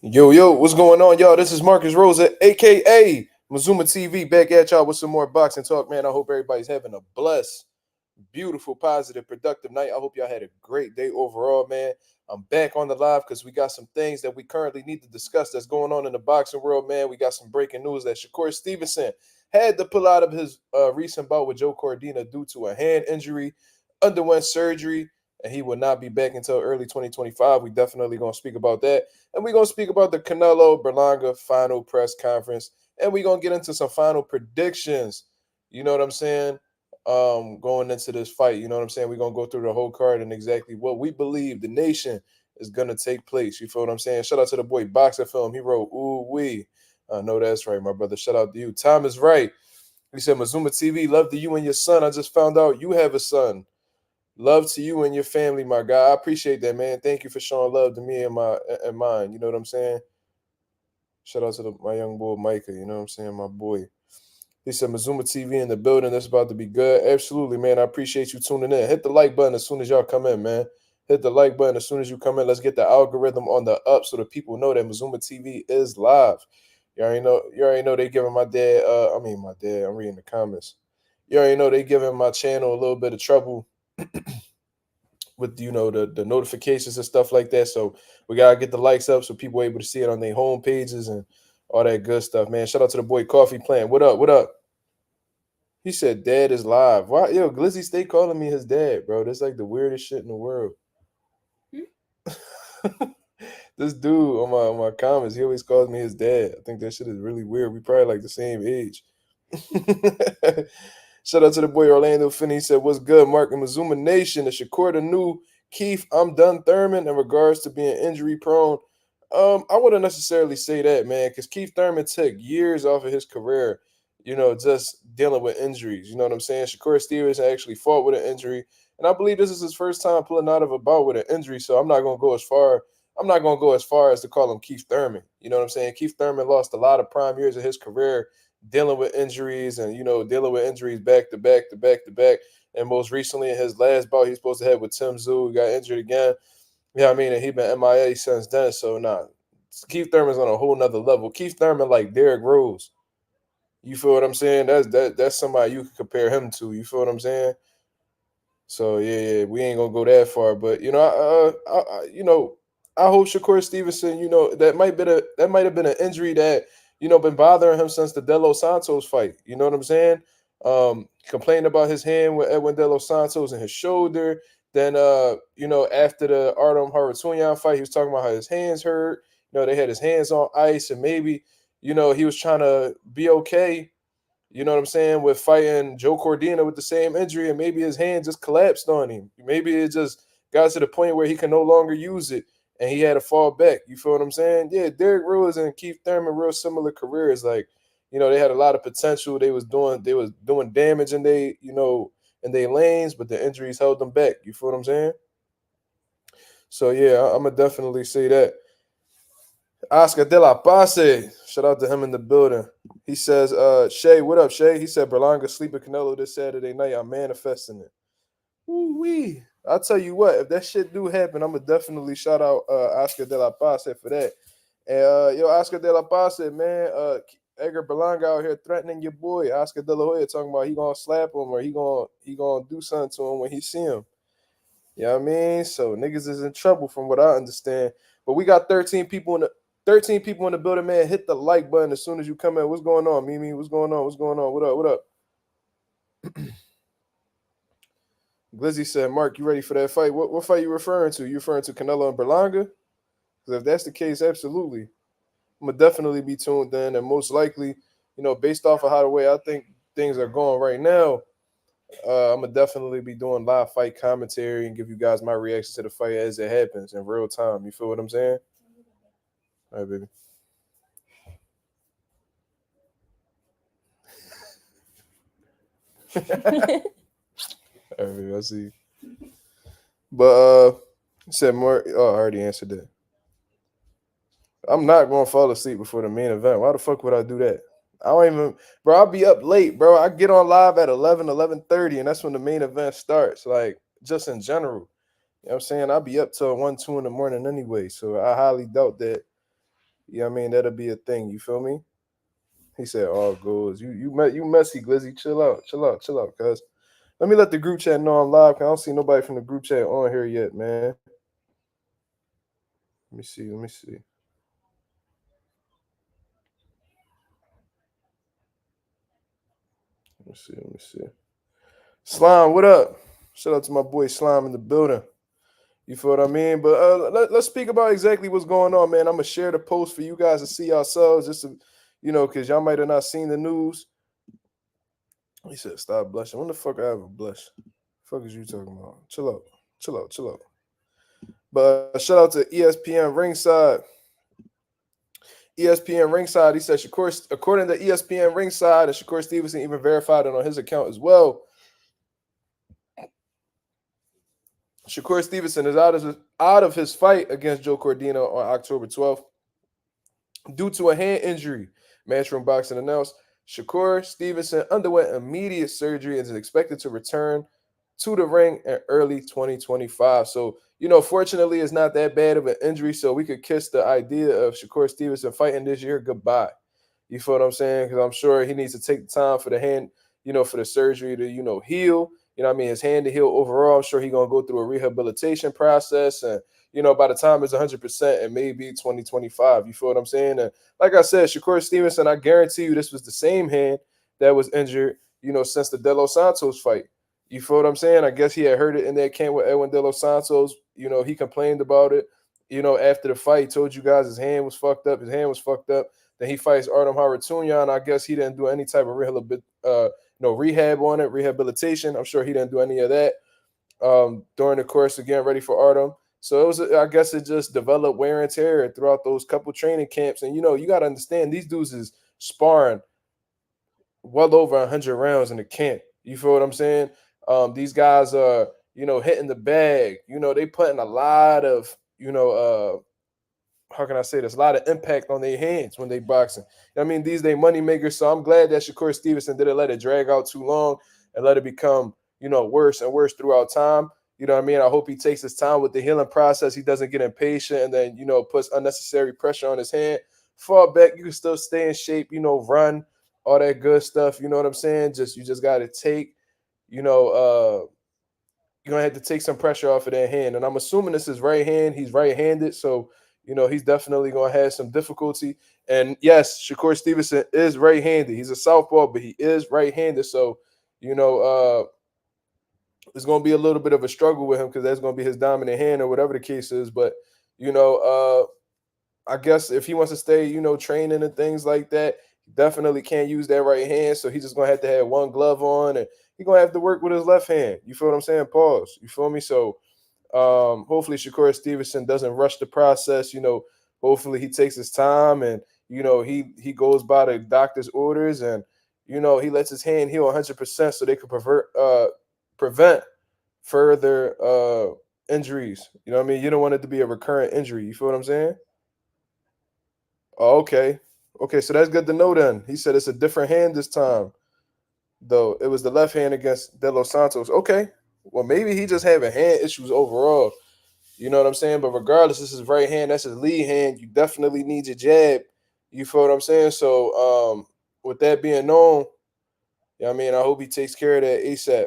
Yo, what's going on, y'all? This is Marcus Rosa, aka Mazuma TV, back at y'all with some more boxing talk, man. I hope everybody's having a blessed, beautiful, positive, productive night. I hope y'all had a great day overall, man. I'm back on the live because we got some things that we currently need to discuss that's going on in the boxing world, man. We got some breaking news that Shakur Stevenson had to pull out of his recent bout with Joe Cordina due to a hand injury, underwent surgery, and he will not be back until early 2025. We definitely going to speak about that. And we're going to speak about the Canelo Berlanga final press conference. And we're going to get into some final predictions. You know what I'm saying? Going into this fight. You know what I'm saying? We're gonna go through the whole card and exactly what we believe the nation is gonna take place. You feel what I'm saying? Shout out to the boy Boxer Film. He wrote, ooh wee. I know that's right, my brother. Shout out to you. Tom is right. He said, Mazuma TV, love to you and your son. I just found out you have a son. Love to you and your family, my guy. I appreciate that, man. Thank you for showing love to me and mine. You know what I'm saying? Shout out to my young boy Micah. You know what I'm saying, my boy. He said, Mazuma TV in the building. That's about to be good. Absolutely, man. I appreciate you tuning in. Hit the like button as soon as y'all come in, man. Hit the like button as soon as you come in. Let's get the algorithm on the up so that people know that Mazuma TV is live. You already know they giving my dad, my dad, I'm reading the comments. You already know they giving my channel a little bit of trouble with the notifications and stuff like that. So we gotta get the likes up so people are able to see it on their home pages and all that good stuff, man. Shout out to the boy Coffee Plant. What up? What up? He said, "Dad is live." Why, yo, Glizzy, stay calling me his dad, bro. That's like the weirdest shit in the world. This dude on my comments, he always calls me his dad. I think that shit is really weird. We probably like the same age. Shout out to the boy Orlando Finney. He said, "What's good, Mark and Mazuma Nation?" Is Shakur the new Keith? I'm done Thurman in regards to being injury prone. I wouldn't necessarily say that, man, because Keith Thurman took years off of his career, just dealing with injuries. You know what I'm saying? Shakur Stevenson actually fought with an injury, and I believe this is his first time pulling out of a bout with an injury. So I'm not gonna go as far. I'm not gonna go as far as to call him Keith Thurman. You know what I'm saying? Keith Thurman lost a lot of prime years of his career dealing with injuries and dealing with injuries back to back to back to back. And most recently in his last bout he's supposed to have with Tim Tszyu, he got injured again. Yeah, I mean, and he been MIA since then. So nah, Keith Thurman's on a whole nother level. Keith Thurman like Derrick Rose. You feel what I'm saying? That's somebody you could compare him to. You feel what I'm saying? So yeah, we ain't gonna go that far, but I hope Shakur Stevenson, that might have been an injury that been bothering him since the De Los Santos fight. You know what I'm saying? Complaining about his hand with Edwin De Los Santos and his shoulder. Then after the Artem Harutyunyan fight, he was talking about how his hands hurt. They had his hands on ice, and maybe he was trying to be okay, you know what I'm saying, with fighting Joe Cordina with the same injury, and maybe his hand just collapsed on him. Maybe it just got to the point where he can no longer use it, and he had to fall back. You feel what I'm saying? Yeah, Derrick Rose and Keith Thurman, real similar careers. Like, they had a lot of potential. They was doing damage in their lanes, but the injuries held them back. You feel what I'm saying? So yeah, I'm gonna definitely say that. Oscar De La Pase. Shout out to him in the building. He says, Shay, what up, Shay? He said Berlanga sleep at Canelo this Saturday night. I'm manifesting it. Ooh wee. I'll tell you what, if that shit do happen, I'm gonna definitely shout out Oscar De La Pase for that. And Oscar De La Pase, man, Edgar Berlanga out here threatening your boy, Oscar De La Hoya, talking about he gonna slap him or he gonna do something to him when he see him. You know what I mean? So niggas is in trouble from what I understand. But we got 13 people in the building, man. Hit the like button as soon as you come in. What's going on, Mimi? What's going on? What's going on? What up? What up? Glizzy said, Mark, you ready for that fight? What fight you referring to? You referring to Canelo and Berlanga? Because if that's the case, absolutely. I'm gonna definitely be tuned in, and most likely, based off of how the way I think things are going right now, I'm gonna definitely be doing live fight commentary and give you guys my reaction to the fight as it happens in real time. You feel what I'm saying? All right, baby. All right, baby. I see. But said more. Oh, I already answered that. I'm not gonna fall asleep before the main event. Why the fuck would I do that? I don't even, bro. I'll be up late, bro. I get on live at 11:30, and that's when the main event starts. Like, just in general. You know what I'm saying? I'll be up till 1, 2 in the morning anyway. So I highly doubt that, Yeah, I mean that'll be a thing. You feel me? He said all goals. You messy Glizzy. Chill out, chill out, chill out, cuz. Let me let the group chat know I'm live. Cause I don't see nobody from the group chat on here yet, man. Let me see. Let me see. Let me see. Let me see. Slime, what up? Shout out to my boy Slime in the building. You feel what I mean? But let's speak about exactly what's going on, man. I'm gonna share the post for you guys to see yourselves, just to, because y'all might have not seen the news. He said, "Stop blushing." When the fuck I ever blush? Fuck is you talking about? Chill out, chill out, chill out. But shout out to ESPN Ringside. ESPN Ringside. He said, Shakur, according to ESPN Ringside, and Shakur Stevenson even verified it on his account as well. Shakur Stevenson is out of his fight against Joe Cordina on October 12th due to a hand injury. Matchroom Boxing announced Shakur Stevenson underwent immediate surgery and is expected to return to the ring in early 2025. So, fortunately, it's not that bad of an injury. So we could kiss the idea of Shakur Stevenson fighting this year goodbye. You feel what I'm saying? Because I'm sure he needs to take the time for the hand, for the surgery to, heal. His hand to heal overall. I'm sure he's going to go through a rehabilitation process. And, by the time it's 100%, it may be 2025. You feel what I'm saying? And like I said, Shakur Stevenson, I guarantee you this was the same hand that was injured, since the De Los Santos fight. You feel what I'm saying? I guess he had heard it in that camp with Edwin De Los Santos. He complained about it. After the fight, he told you guys his hand was fucked up. His hand was fucked up. Then he fights Artem Harutyunyan. I guess he didn't do any type of rehab on it, rehabilitation. I'm sure he didn't do any of that during the course of getting ready for Artem. So it was, I guess, it just developed wear and tear throughout those couple training camps. And you got to understand these dudes is sparring well over 100 rounds in the camp. You feel what I'm saying? These guys are, hitting the bag. They putting a lot of, how can I say this? A lot of impact on their hands when they boxing. These they money makers. So I'm glad that Shakur Stevenson didn't let it drag out too long and let it become, worse and worse throughout time. You know what I mean? I hope he takes his time with the healing process. He doesn't get impatient and then, puts unnecessary pressure on his hand. Fall back, you can still stay in shape, run, all that good stuff. You know what I'm saying? You just gotta take, you know, you're gonna have to take some pressure off of that hand. And I'm assuming this is right hand. He's right-handed, so he's definitely gonna have some difficulty. And yes, Shakur Stevenson is right-handed. He's a southpaw, but he is right-handed. So, it's gonna be a little bit of a struggle with him because that's gonna be his dominant hand or whatever the case is. But you know, I guess if he wants to stay, training and things like that, he definitely can't use that right hand. So he's just gonna have to have one glove on, and he's gonna have to work with his left hand. You feel what I'm saying? Pause. You feel me? So hopefully Shakur Stevenson doesn't rush the process. Hopefully he takes his time and he goes by the doctor's orders and he lets his hand heal 100% so they could prevent further injuries. You know what I mean? You don't want it to be a recurrent injury. You feel what I'm saying? Oh, okay. Okay, so that's good to know then. He said it's a different hand this time, though. It was the left hand against De Los Santos. Okay. Well, maybe he just having hand issues overall. You know what I'm saying? But regardless, this is his right hand. That's his lead hand. You definitely need your jab. You feel what I'm saying? So, with that being known, I hope he takes care of that ASAP.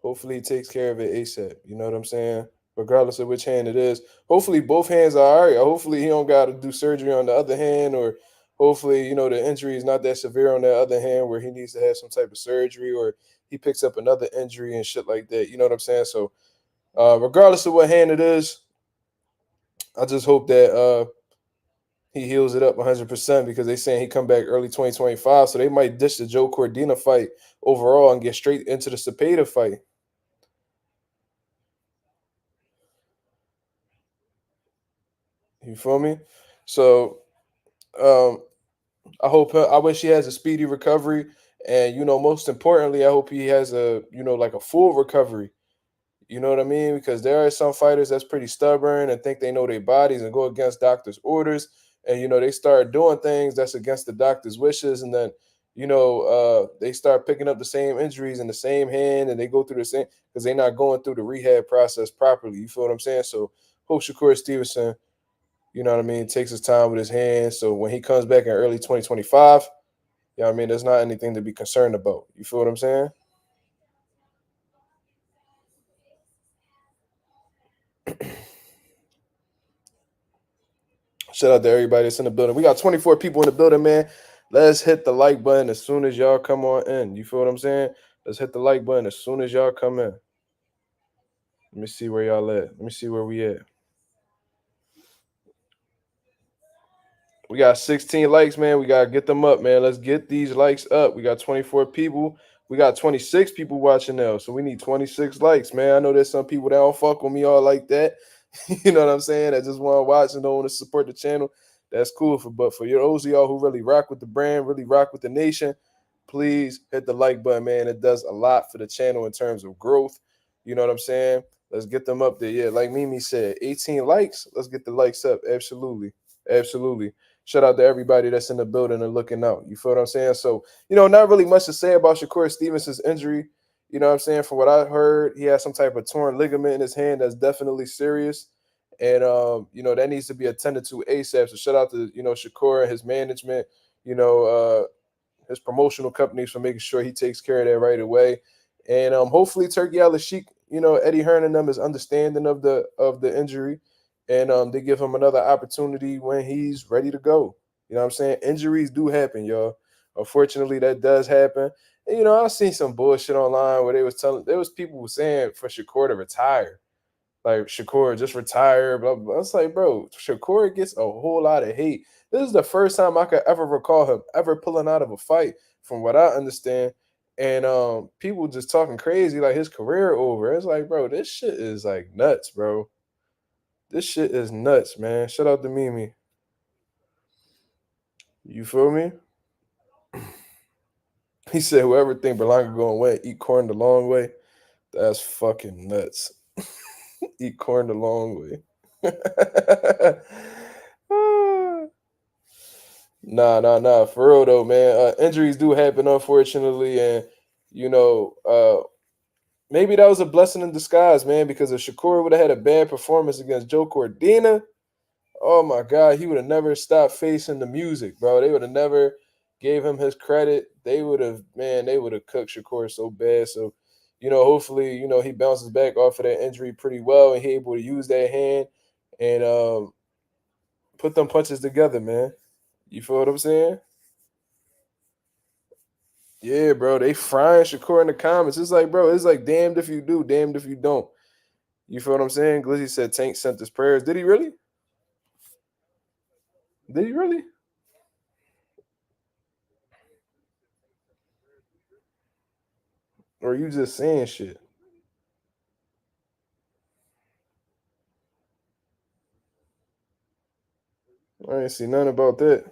Hopefully, he takes care of it ASAP. You know what I'm saying? Regardless of which hand it is. Hopefully, both hands are all right. Hopefully, he don't got to do surgery on the other hand, or hopefully, the injury is not that severe on that other hand where he needs to have some type of surgery, or he picks up another injury and shit like that. You know what I'm saying? So, regardless of what hand it is, I just hope that he heals it up 100% because they saying he come back early 2025, so they might ditch the Joe Cordina fight overall and get straight into the Cepeda fight. You feel me? So um, I wish he has a speedy recovery, and most importantly, I hope he has a like a full recovery. You know what I mean? Because there are some fighters that's pretty stubborn and think they know their bodies and go against doctors' orders, and they start doing things that's against the doctor's wishes, and then they start picking up the same injuries in the same hand, and they go through the same because they're not going through the rehab process properly. You feel what I'm saying? So, hope Shakur Stevenson You know what I mean? Takes his time with his hands. So when he comes back in early 2025, you know what I mean? There's not anything to be concerned about. You feel what I'm saying? Shout out to everybody that's in the building. We got 24 people in the building, man. Let's hit the like button as soon as y'all come on in. You feel what I'm saying? Let's hit the like button as soon as y'all come in. Let me see where y'all at. Let me see where we at. We got 16 likes, man. We gotta get them up, man. Let's get these likes up. We got 24 people. We got 26 people watching now. So we need 26 likes, man. I know there's some people that don't fuck with me all like that. You know what I'm saying? That just want to watch and don't want to support the channel. That's cool. But for those of y'all who really rock with the brand, really rock with the nation, please hit the like button, man. It does a lot for the channel in terms of growth. You know what I'm saying? Let's get them up there. Yeah, like Mimi said, 18 likes. Let's get the likes up. Absolutely. Absolutely. Shout out to everybody that's in the building and looking out. You feel what I'm saying? So, not really much to say about Shakur Stevenson's injury. You know what I'm saying? From what I heard, he has some type of torn ligament in his hand that's definitely serious. And that needs to be attended to ASAP. So shout out to, Shakur and his management, you know, his promotional companies for making sure he takes care of that right away. And hopefully Turkey Al Sheik, Eddie Hearn and them is understanding of the injury, and they give him another opportunity when he's ready to go. You know what I'm saying? Injuries do happen, y'all. Unfortunately, that does happen. And I've seen some bullshit online where there was people saying for Shakur to retire. Like Shakur just retire, blah, blah, blah. It's like, bro, Shakur gets a whole lot of hate. This is the first time I could ever recall him ever pulling out of a fight, from what I understand. And people just talking crazy like his career over. It's like, bro, this shit is like nuts, bro. This shit is nuts, man. Shout out to Mimi. You feel me? He said, whoever think Berlanga going win, eat corn the long way. That's fucking nuts. Eat corn the long way. Nah. For real though, man. Injuries do happen, unfortunately, and maybe that was a blessing in disguise, man. Because if Shakur would have had a bad performance against Joe Cordina, oh my God, he would have never stopped facing the music, bro. They would have never gave him his credit. They would have cooked Shakur so bad. So, hopefully, he bounces back off of that injury pretty well and he able to use that hand and put them punches together, man. You feel what I'm saying? Yeah, bro. They frying Shakur in the comments. It's like, bro, it's like damned if you do, damned if you don't. You feel what I'm saying? Glizzy said Tank sent his prayers. Did he really? Did he really? Or are you just saying shit? I ain't see nothing about that.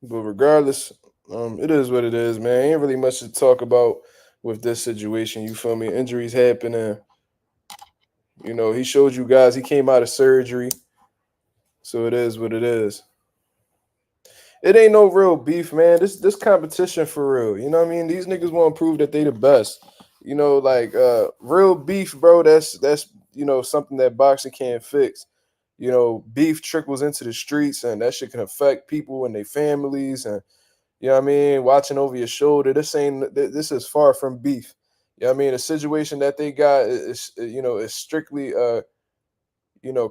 But regardless, it is what it is, man. Ain't really much to talk about with this situation. You feel me? Injuries happen, and he showed you guys he came out of surgery, so it is what it is. It ain't no real beef, man. This competition for real. You know what I mean? These niggas want to prove that they the best. Like real beef, bro. That's something that boxing can't fix. Beef trickles into the streets, and that shit can affect people and their families, and you know what I mean, watching over your shoulder. This is far from beef. You know what I mean? The situation that they got is strictly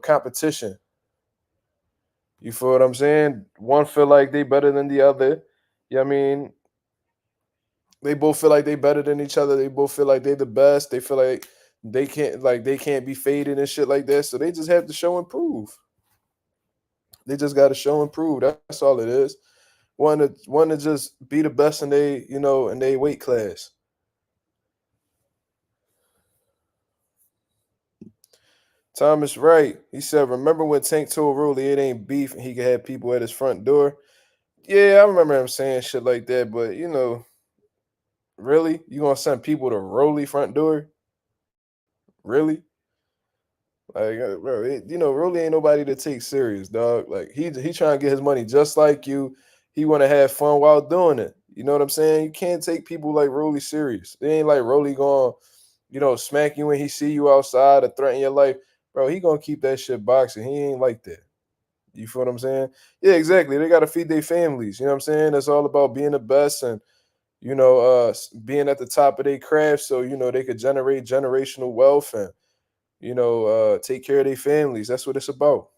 competition. You feel what I'm saying? One feel like they better than the other. You know what I mean? They both feel like they better than each other. They both feel like they the best. They feel like they can't be faded and shit like that. So they just have to show and prove. They just got to show and prove. That's all it is. Want to just be the best in they weight class. Thomas Wright, he said, remember when Tank told Rolly it ain't beef and he could have people at his front door? Yeah, I remember him saying shit like that, but really? You gonna send people to Rolly front door? Really? Like, bro, Rolly ain't nobody to take serious, dog. Like he trying to get his money just like you. He want to have fun while doing it. You know what I'm saying? You can't take people like Rolly serious. They ain't like Rolly going, smack you when he see you outside or threaten your life. bro, he gonna keep that shit boxing. He ain't like that. You feel what I'm saying? Yeah, exactly. They gotta feed their families. You know what I'm saying? It's all about being the best and being at the top of their craft, so they could generate generational wealth and take care of their families. That's what it's about.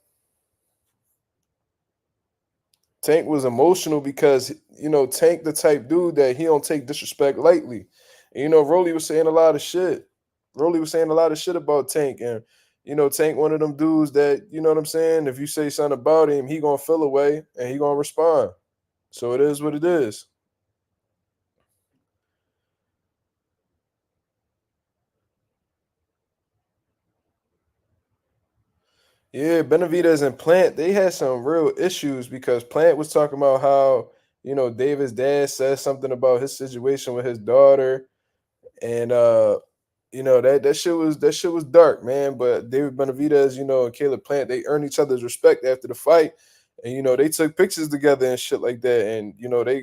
Tank was emotional because Tank the type dude that he don't take disrespect lightly. And, Rolly was saying a lot of shit. Rolly was saying a lot of shit about Tank, and Tank one of them dudes that what I'm saying. If you say something about him, he gonna feel away and he gonna respond. So it is what it is. Yeah, Benavidez and Plant, they had some real issues because Plant was talking about how David's dad said something about his situation with his daughter, and that shit was dark, man. But David Benavidez, and Caleb Plant, they earned each other's respect after the fight, and they took pictures together and shit like that, and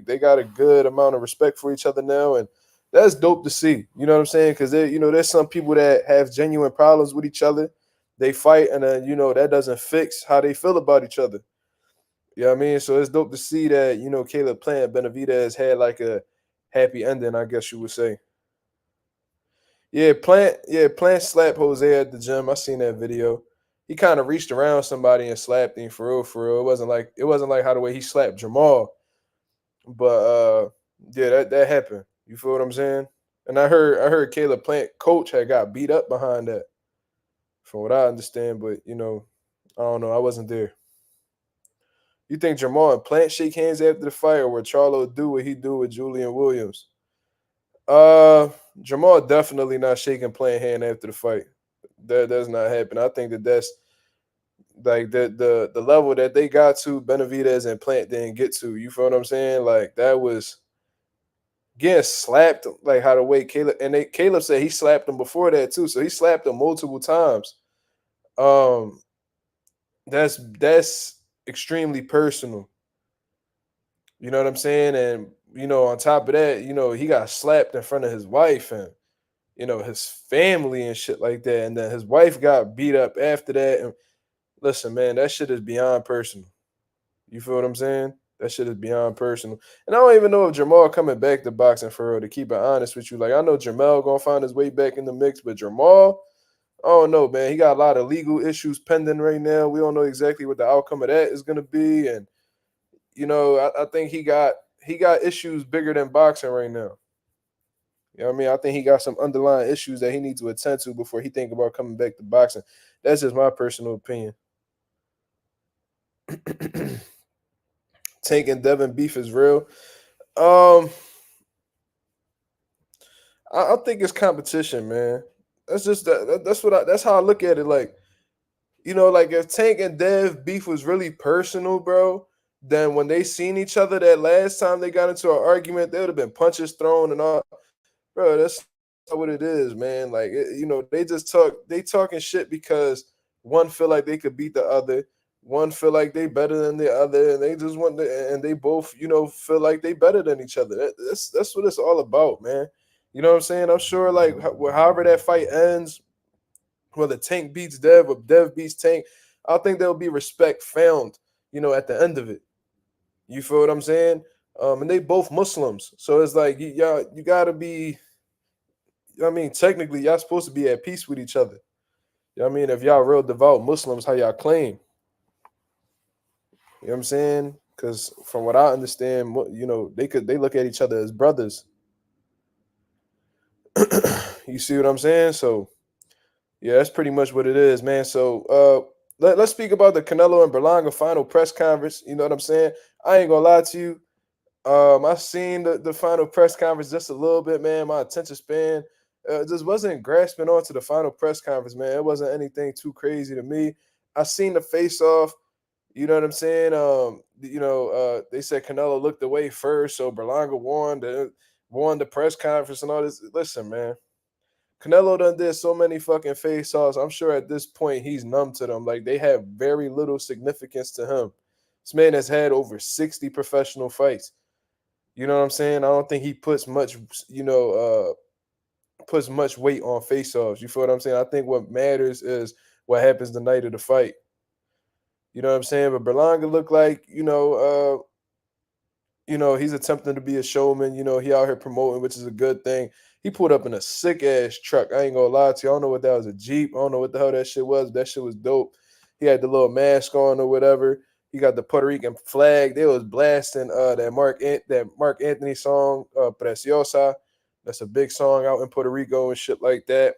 they got a good amount of respect for each other now, and that's dope to see. You know what I'm saying? Because there's some people that have genuine problems with each other. They fight, and then that doesn't fix how they feel about each other. You know what I mean? So it's dope to see that Caleb Plant Benavidez had like a happy ending, I guess you would say. Yeah, Plant slapped Jose at the gym. I seen that video. He kind of reached around somebody and slapped him for real, for real. It wasn't like how the way he slapped Jamal, but yeah, that happened. You feel what I'm saying? And I heard Caleb Plant coach had got beat up behind that, from what I understand. But I don't know. I wasn't there. You think Jamal and Plant shake hands after the fight, or will Charlo do what he do with Julian Williams? Uh, Jamal definitely not shaking Plant hand after the fight. That's not happening. I think that's like the level that they got to. Benavidez and Plant didn't get to. You feel what I'm saying? Like that was getting slapped. Like how the way Caleb said he slapped him before that too. So he slapped him multiple times. Um, that's extremely personal. You know what I'm saying? And on top of that, he got slapped in front of his wife and his family and shit like that. And then his wife got beat up after that. And listen, man, that shit is beyond personal. You feel what I'm saying? That shit is beyond personal. And I don't even know if Jamal coming back to boxing for real, to keep it honest with you. Like I know Jamal gonna find his way back in the mix, but Jamal, I don't know, man. He got a lot of legal issues pending right now. We don't know exactly what the outcome of that is gonna be. And I think he got issues bigger than boxing right now. You know what I mean? I think he got some underlying issues that he needs to attend to before he think about coming back to boxing. That's just my personal opinion. Tank and Devin beef is real. Um, I think it's competition, man. That's how I look at it. Like, like if Tank and Dev beef was really personal, bro, then when they seen each other that last time they got into an argument, there would have been punches thrown and all. Bro, that's not what it is, man. Like, they talking shit because one feel like they could beat the other, one feel like they better than the other, and they just and they both, feel like they better than each other. That's what it's all about, man. You know what I'm saying? I'm sure, like, however that fight ends, whether Tank beats Dev or Dev beats Tank, I think there'll be respect found, at the end of it. You feel what I'm saying? And they both Muslims, so it's like you gotta be. I mean, technically, y'all supposed to be at peace with each other. You know what I mean? If y'all real devout Muslims, how y'all claim. You know what I'm saying? Because from what I understand, they look at each other as brothers. You see what I'm saying? So yeah, that's pretty much what it is, man. So let's speak about the Canelo and Berlanga final press conference. You know what I'm saying? I ain't gonna lie to you. I seen the final press conference just a little bit, man. My attention span just wasn't grasping onto the final press conference, man. It wasn't anything too crazy to me. I seen the face off. You know what I'm saying? They said Canelo looked away first, so Berlanga won the press conference and all this. Listen, man. Canelo done did so many fucking face offs. I'm sure at this point he's numb to them. Like they have very little significance to him. This man has had over 60 professional fights. You know what I'm saying? I don't think he puts much weight on face-offs. You feel what I'm saying? I think what matters is what happens the night of the fight. You know what I'm saying? But Berlanga looked like, he's attempting to be a showman. He out here promoting, which is a good thing. He pulled up in a sick ass truck. I ain't gonna lie to you. I don't know what that was, a Jeep. I don't know what the hell that shit was. But that shit was dope. He had the little mask on or whatever. He got the Puerto Rican flag. They was blasting that Mark Anthony song, Preciosa. That's a big song out in Puerto Rico and shit like that.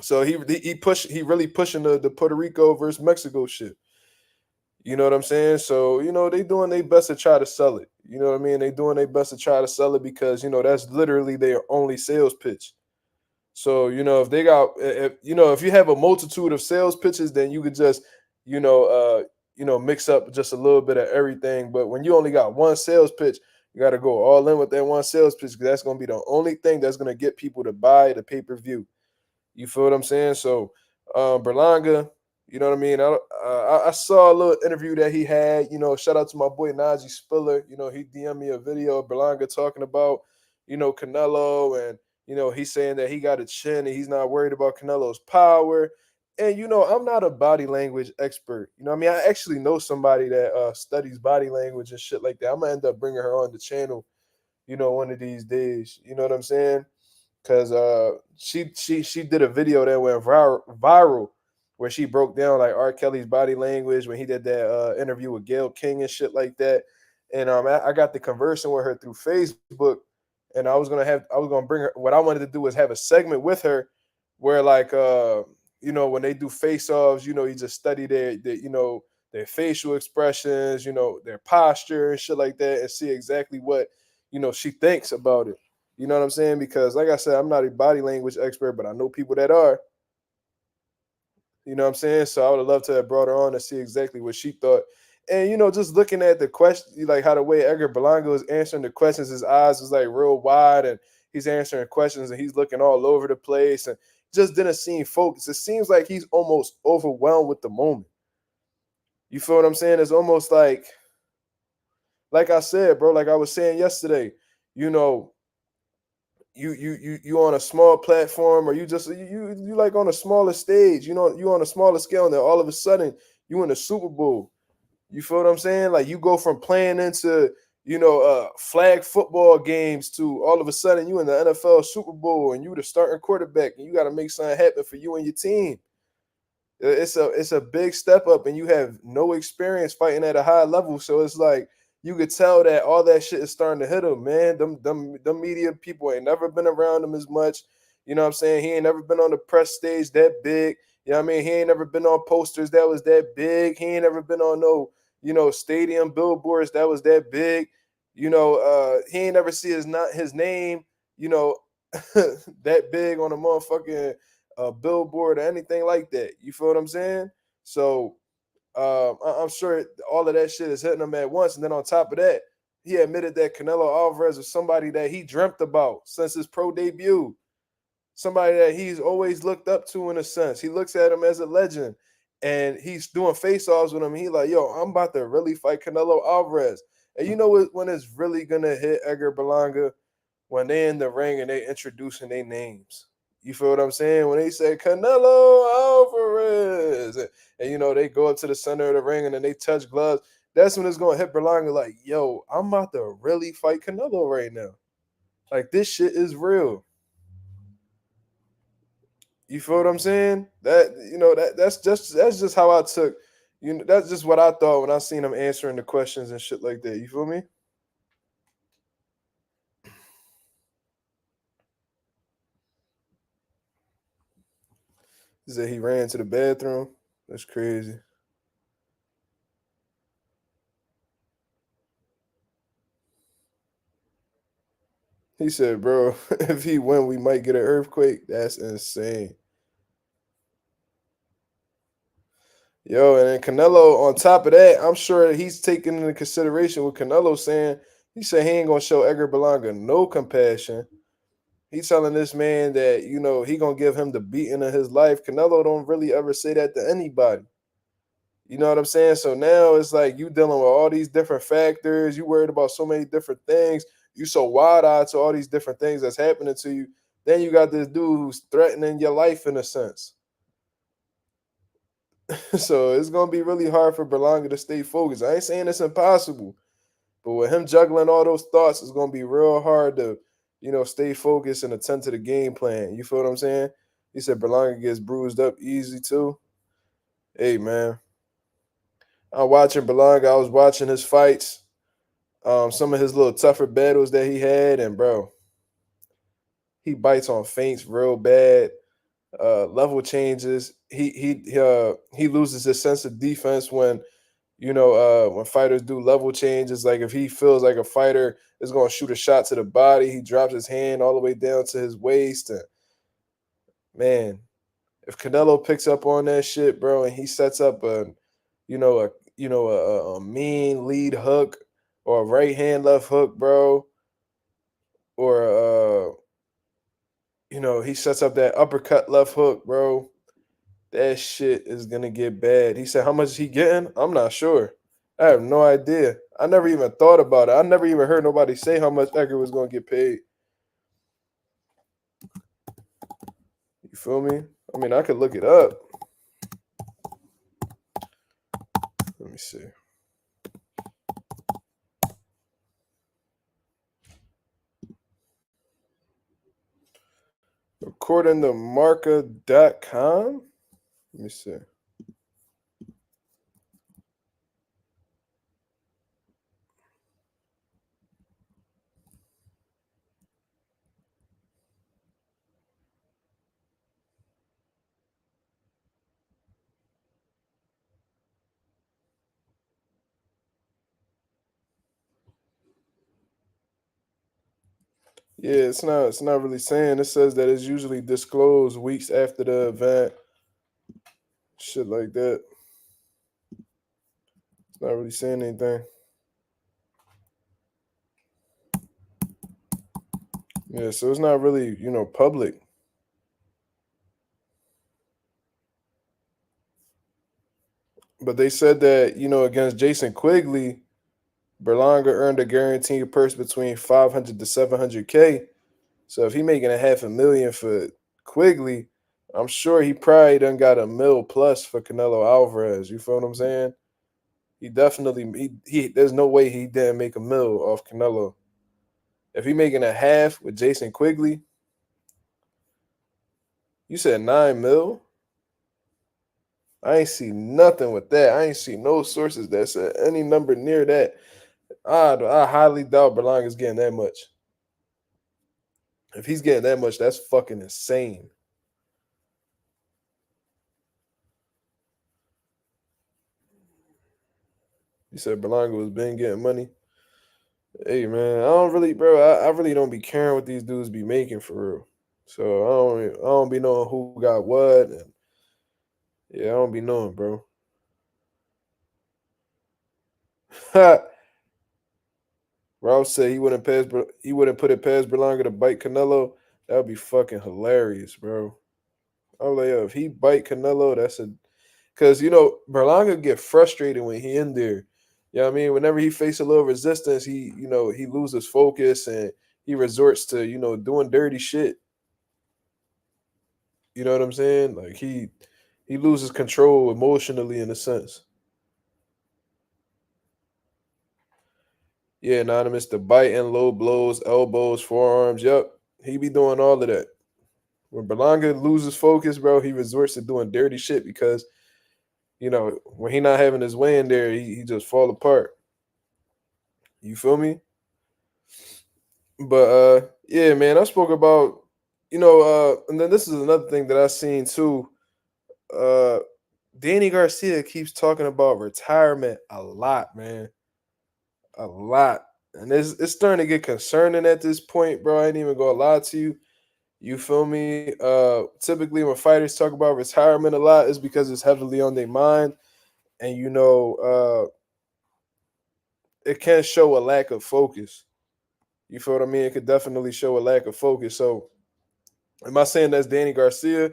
So he really pushing the Puerto Rico versus Mexico shit. You know what I'm saying? So, they doing their best to try to sell it. You know what I mean? They doing their best to try to sell it because, that's literally their only sales pitch. So, if they got if you have a multitude of sales pitches, then you could just, mix up just a little bit of everything. But when you only got one sales pitch, you got to go all in with that one sales pitch because that's going to be the only thing that's going to get people to buy the pay-per-view. You feel what I'm saying? So, Berlanga, you know what I mean? I saw a little interview that he had. Shout out to my boy Najee Spiller. He DM'd me a video of Berlanga talking about, Canelo, and he's saying that he got a chin and he's not worried about Canelo's power. And I'm not a body language expert. I mean, I actually know somebody that studies body language and shit like that. I'm gonna end up bringing her on the channel, one of these days. You know what I'm saying? Because she did a video that went viral where she broke down like R. Kelly's body language when he did that interview with Gayle King and shit like that. And I got the conversing with her through Facebook, and I was gonna bring her. What I wanted to do was have a segment with her where like when they do face offs, you just study their facial expressions, their posture and shit like that, and see exactly what she thinks about it. You know what I'm saying? Because like I said, I'm not a body language expert, but I know people that are. You know what I'm saying? So I would have loved to have brought her on to see exactly what she thought. And just looking at the question, like how the way Edgar Berlanga was answering the questions, his eyes was like real wide, and he's answering questions and he's looking all over the place and just didn't seem focused. It seems like he's almost overwhelmed with the moment. You feel what I'm saying? It's almost like I said, bro, like I was saying yesterday, you on a small platform, or you like on a smaller stage, you on a smaller scale, and then all of a sudden you in the Super Bowl. You feel what I'm saying? Like you go from playing into flag football games to all of a sudden you in the NFL Super Bowl and you the starting quarterback and you got to make something happen for you and your team. It's a big step up, and you have no experience fighting at a high level. So it's like you could tell that all that shit is starting to hit him, man. Them media people ain't never been around him as much. You know what I'm saying? He ain't never been on the press stage that big. You know what I mean? He ain't never been on posters that was that big. He ain't never been on no, stadium billboards that was that big. He ain't never see his name, that big on a motherfucking a billboard or anything like that. You feel what I'm saying? So I'm sure all of that shit is hitting him at once. And then on top of that, he admitted that Canelo Alvarez was somebody that he dreamt about since his pro debut. Somebody that he's always looked up to in a sense. He looks at him as a legend. And he's doing face-offs with him. He like, yo, I'm about to really fight Canelo Alvarez. And you know what, when it's really gonna hit Edgar Berlanga? When they in the ring and they introducing their names. You feel what I'm saying? When they say Canelo Alvarez, and they go up to the center of the ring and then they touch gloves, that's when it's gonna hit Berlanga like, yo, I'm about to really fight Canelo right now. Like this shit is real. You feel what I'm saying? That's just how I took. That's just what I thought when I seen him answering the questions and shit like that. You feel me? He said he ran to the bathroom. That's crazy. He said, bro, if he win, we might get an earthquake. That's insane. Yo, and then Canelo, on top of that, I'm sure that he's taking into consideration what Canelo saying. He said he ain't gonna show Edgar Berlanga no compassion. He's telling this man that, he gonna give him the beating of his life. Canelo don't really ever say that to anybody. You know what I'm saying? So now it's like you dealing with all these different factors. You worried about so many different things. You so wide-eyed to all these different things that's happening to you. Then you got this dude who's threatening your life in a sense. So it's gonna be really hard for Berlanga to stay focused. I ain't saying it's impossible, but with him juggling all those thoughts, it's gonna be real hard to, stay focused and attend to the game plan. You feel what I'm saying? He said Berlanga gets bruised up easy too. Hey man, I'm watching Berlanga. I was watching his fights, some of his little tougher battles that he had, and bro, he bites on feints real bad. Level changes. He loses his sense of defense when fighters do level changes. Like if he feels like a fighter is going to shoot a shot to the body, he drops his hand all the way down to his waist. And man, if Canelo picks up on that shit, bro, and he sets up you know, a a mean lead hook or a right hand left hook, bro, or he sets up that uppercut left hook, bro. That shit is gonna get bad. He said, "How much is he getting?" I'm not sure. I have no idea. I never even thought about it. I never even heard nobody say how much Edgar was gonna get paid. You feel me? I mean, I could look it up. Let me see. According to marca.com, let me see. Yeah, it's not really saying. It says that it's usually disclosed weeks after the event. Shit like that. It's not really saying anything. Yeah, so it's not really, public. But they said that, against Jason Quigley, Berlanga earned a guaranteed purse between 500 to 700K. So if he making a half a million for Quigley, I'm sure he probably done got a mil plus for Canelo Alvarez. You feel what I'm saying? He definitely he there's no way he didn't make a mil off Canelo. If he making a half with Jason Quigley, you said 9 mil? I ain't see nothing with that. I ain't see no sources that said any number near that. I highly doubt Berlanga's getting that much. If he's getting that much, that's fucking insane. You said Berlanga was been getting money. Hey man, I don't really, bro. I really don't be caring what these dudes be making for real. So I don't be knowing who got what, and yeah, I don't be knowing, bro. Ralph said he wouldn't put it past Berlanga to bite Canelo. That would be fucking hilarious, bro. I was like, yo, if he bite Canelo, that's a because Berlanga get frustrated when he in there. You know what I mean? Whenever he face a little resistance, he loses focus and he resorts to, doing dirty shit. You know what I'm saying? Like he loses control emotionally in a sense. Yeah, anonymous, the biting, low blows, elbows, forearms. Yep. He be doing all of that. When Berlanga loses focus, bro, he resorts to doing dirty shit because, when he not having his way in there, he just fall apart. You feel me? But yeah, man, I spoke about, and then this is another thing that I seen too. Uh Danny Garcia keeps talking about retirement a lot, man. A lot. And it's starting to get concerning at this point, bro. I ain't even gonna lie to you. You feel me? Typically when fighters talk about retirement a lot, it's because it's heavily on their mind. And it can show a lack of focus. You feel what I mean? It could definitely show a lack of focus. So am I saying that's Danny Garcia?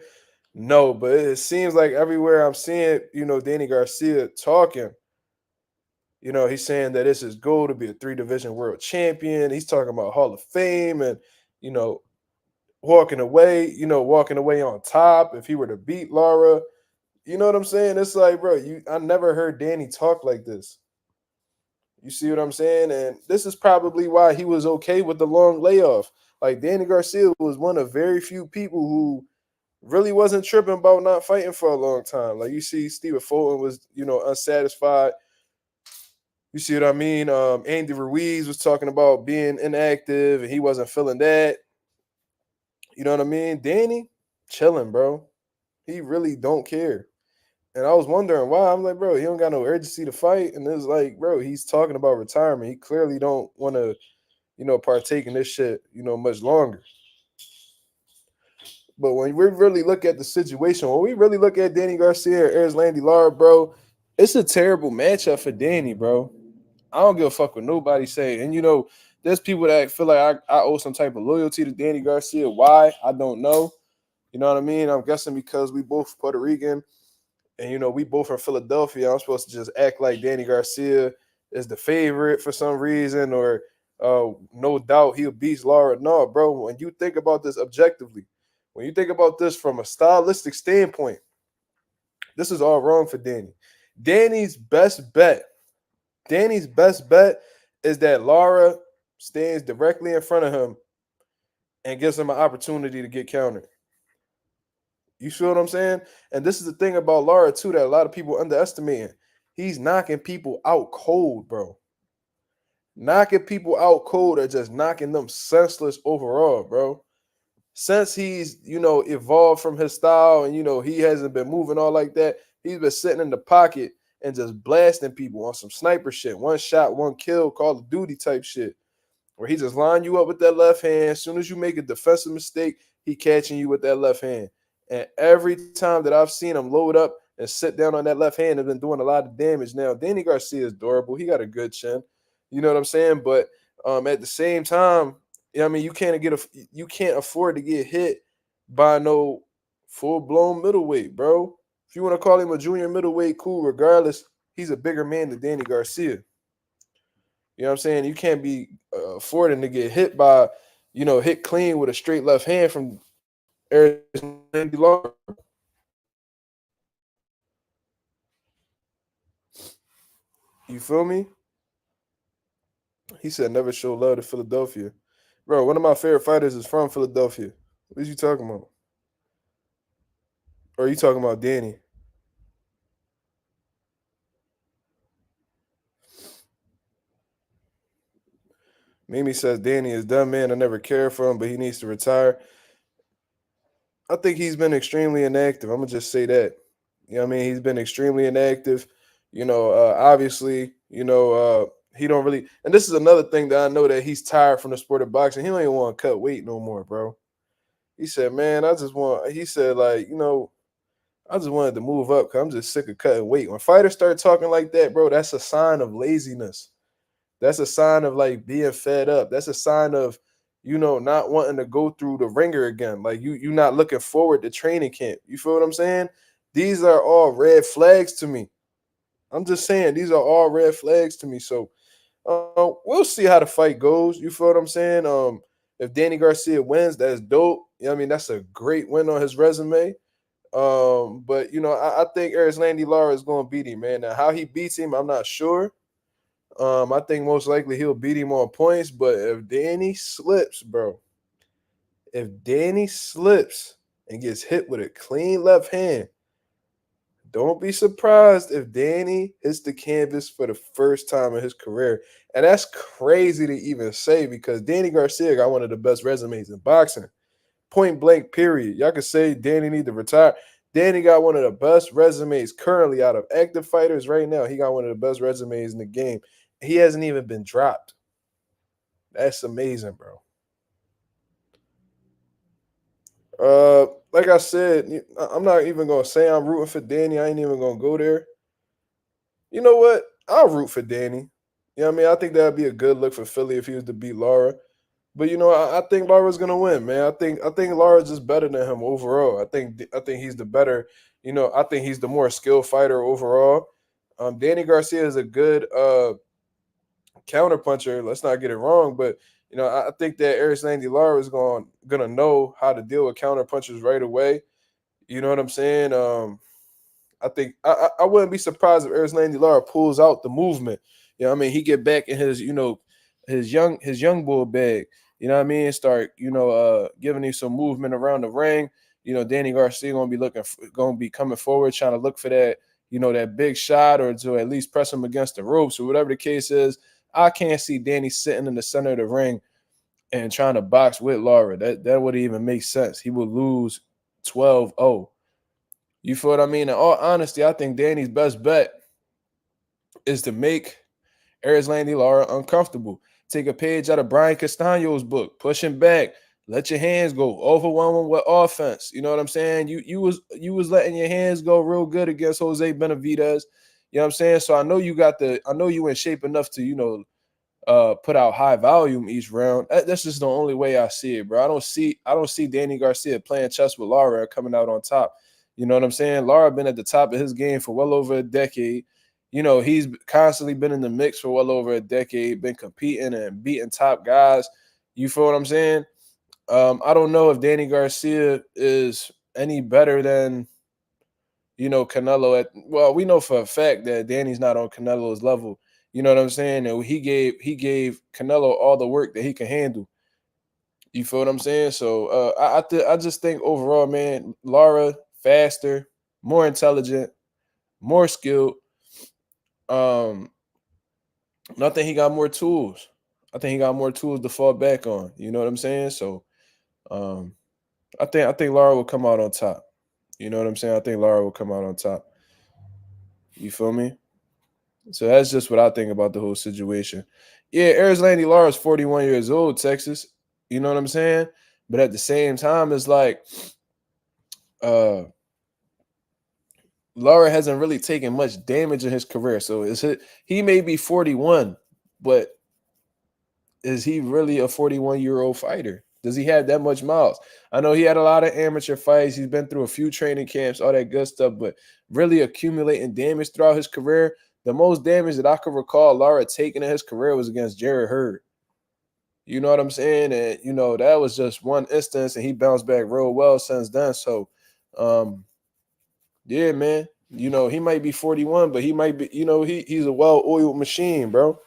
No, but it seems like everywhere I'm seeing, Danny Garcia talking, he's saying that it's his goal to be a three-division world champion. He's talking about Hall of Fame and, you know, walking away on top if he were to beat Lara. You know what I'm saying? It's like, bro, I never heard Danny talk like this. You see what I'm saying? And this is probably why he was okay with the long layoff. Like Danny Garcia was one of very few people who really wasn't tripping about not fighting for a long time. Like you see, Stephen Fulton was, unsatisfied. You see what I mean? Andy Ruiz was talking about being inactive and he wasn't feeling that. You know what I mean? Danny, chilling, bro. He really don't care. And I was wondering why. I'm like, bro, he don't got no urgency to fight. And it's like, bro, he's talking about retirement. He clearly don't want to, partake in this shit, much longer. But when we really look at the situation, when we really look at Danny Garcia or Erislandy Lara, bro, it's a terrible matchup for Danny, bro. I don't give a fuck what nobody say. And there's people that feel like I owe some type of loyalty to Danny Garcia. Why? I don't know. You know what I mean? I'm guessing because we both Puerto Rican and we both from Philadelphia. I'm supposed to just act like Danny Garcia is the favorite for some reason, or no doubt he'll beat Lara. No, bro. When you think about this objectively, when you think about this from a stylistic standpoint, this is all wrong for Danny. Danny's best bet is that Lara stands directly in front of him and gives him an opportunity to get countered. You feel what I'm saying? And this is the thing about Lara too that a lot of people underestimate. He's knocking people out cold, bro. Knocking people out cold or just knocking them senseless overall, bro. Since he's, evolved from his style and, he hasn't been moving all like that, he's been sitting in the pocket and just blasting people on some sniper shit. One shot, one kill, Call of Duty type shit. Where he just line you up with that left hand. As soon as you make a defensive mistake, he catching you with that left hand. And every time that I've seen him load up and sit down on that left hand, have been doing a lot of damage. Now, Danny Garcia is durable. He got a good chin. You know what I'm saying? But at the same time, you can't afford to get hit by no full-blown middleweight, bro. If you want to call him a junior middleweight, cool. Regardless, he's a bigger man than Danny Garcia. You know what I'm saying? You can't be affording to get hit by, hit clean with a straight left hand from Erislandy Lara. You feel me? He said never show love to Philadelphia. Bro, one of my favorite fighters is from Philadelphia. What are you talking about? Or are you talking about Danny? Mimi says Danny is done, man. I never cared for him, but he needs to retire. I think he's been extremely inactive. I'm gonna just say that. You know what I mean? He's been extremely inactive. Obviously, he don't really. And this is another thing that I know that he's tired from the sport of boxing. He don't even want to cut weight no more, bro. He said, "Man, I just want." He said, like, I just wanted to move up because I'm just sick of cutting weight. When fighters start talking like that, bro, that's a sign of laziness. That's a sign of like being fed up. That's a sign of, not wanting to go through the ringer again. Like you not looking forward to training camp. You feel what I'm saying? These are all red flags to me. I'm just saying these are all red flags to me. So we'll see how the fight goes. You feel what I'm saying? If Danny Garcia wins, that's dope. That's a great win on his resume. But I think Erislandy Lara is going to beat him, man. Now, how he beats him, I'm not sure. I think most likely he'll beat him on points. But if Danny slips, bro, and gets hit with a clean left hand, don't be surprised if Danny hits the canvas for the first time in his career. And that's crazy to even say because Danny Garcia got one of the best resumes in boxing. Point blank, period. Y'all can say Danny need to retire. Danny got one of the best resumes currently out of active fighters right now. He got one of the best resumes in the game. He hasn't even been dropped. That's amazing, bro. Like I said, I'm not even gonna say I'm rooting for Danny. I ain't even gonna go there. You know what? I'll root for Danny. You know what I mean? I think that'd be a good look for Philly if he was to beat Lara. But I think Lara's gonna win, man. I think Lara's just better than him overall. I think he's the better. I think he's the more skilled fighter overall. Danny Garcia is a good counter puncher. Let's not get it wrong, but I think that Erislandy Lara is gonna know how to deal with counter punchers right away. You know what I'm saying? I wouldn't be surprised if Erislandy Lara pulls out the movement. You know what I mean? He get back in his, his young bull bag. You know what I mean? Start, giving him some movement around the ring. Danny Garcia gonna be coming forward, trying to look for that, that big shot, or to at least press him against the ropes, or whatever the case is. I can't see Danny sitting in the center of the ring and trying to box with Lara. That wouldn't even make sense. He would lose 12-0. You feel what I mean? In all honesty, I think Danny's best bet is to make Erislandy Lara uncomfortable. Take a page out of Brian Castano's book, push him back, let your hands go, overwhelm him with offense. You know what I'm saying? You was letting your hands go real good against Jose Benavidez. You know what I'm saying? So I know you in shape enough to, put out high volume each round. That's just the only way I see it, bro. I don't see Danny Garcia playing chess with Lara coming out on top. You know what I'm saying? Lara been at the top of his game for well over a decade. He's constantly been in the mix for well over a decade, been competing and beating top guys. You feel what I'm saying? I don't know if Danny Garcia is any better than, Canelo. Well, we know for a fact that Danny's not on Canelo's level. You know what I'm saying? And he gave Canelo all the work that he can handle. You feel what I'm saying? So I just think overall, man, Lara faster, more intelligent, more skilled. Um, and I think he got more tools. I think he got more tools to fall back on. You know what I'm saying? So um, I think Lara will come out on top. You know what I'm saying? I think Lara will come out on top. You feel me? So that's just what I think about the whole situation. Yeah, Erislandy Lara is 41 years old, Texas. You know what I'm saying? But at the same time, it's like uh Lara hasn't really taken much damage in his career. So he may be 41, but is he really a 41-year-old fighter? Does he have that much miles? I know he had a lot of amateur fights. He's been through a few training camps, all that good stuff, but really accumulating damage throughout his career. The most damage that I could recall Lara taking in his career was against Jared Hurd. You know what I'm saying? And that was just one instance, and he bounced back real well since then. So, um, yeah, man. He might be 41, but he might be, he's a well-oiled machine, bro.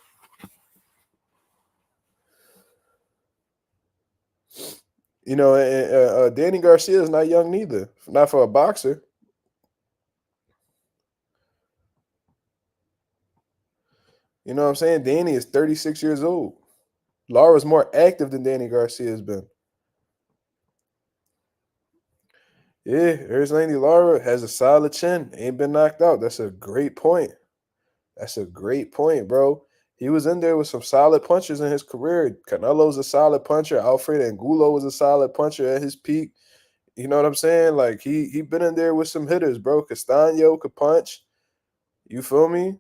Danny Garcia is not young neither, not for a boxer. You know what I'm saying? Danny is 36 years old. Lara's more active than Danny Garcia has been. Yeah, Erislandy Lara has a solid chin. Ain't been knocked out. That's a great point. That's a great point, bro. He was in there with some solid punchers in his career. Canelo's a solid puncher. Alfred Angulo was a solid puncher at his peak. You know what I'm saying? Like he been in there with some hitters, bro. Castano could punch. You feel me?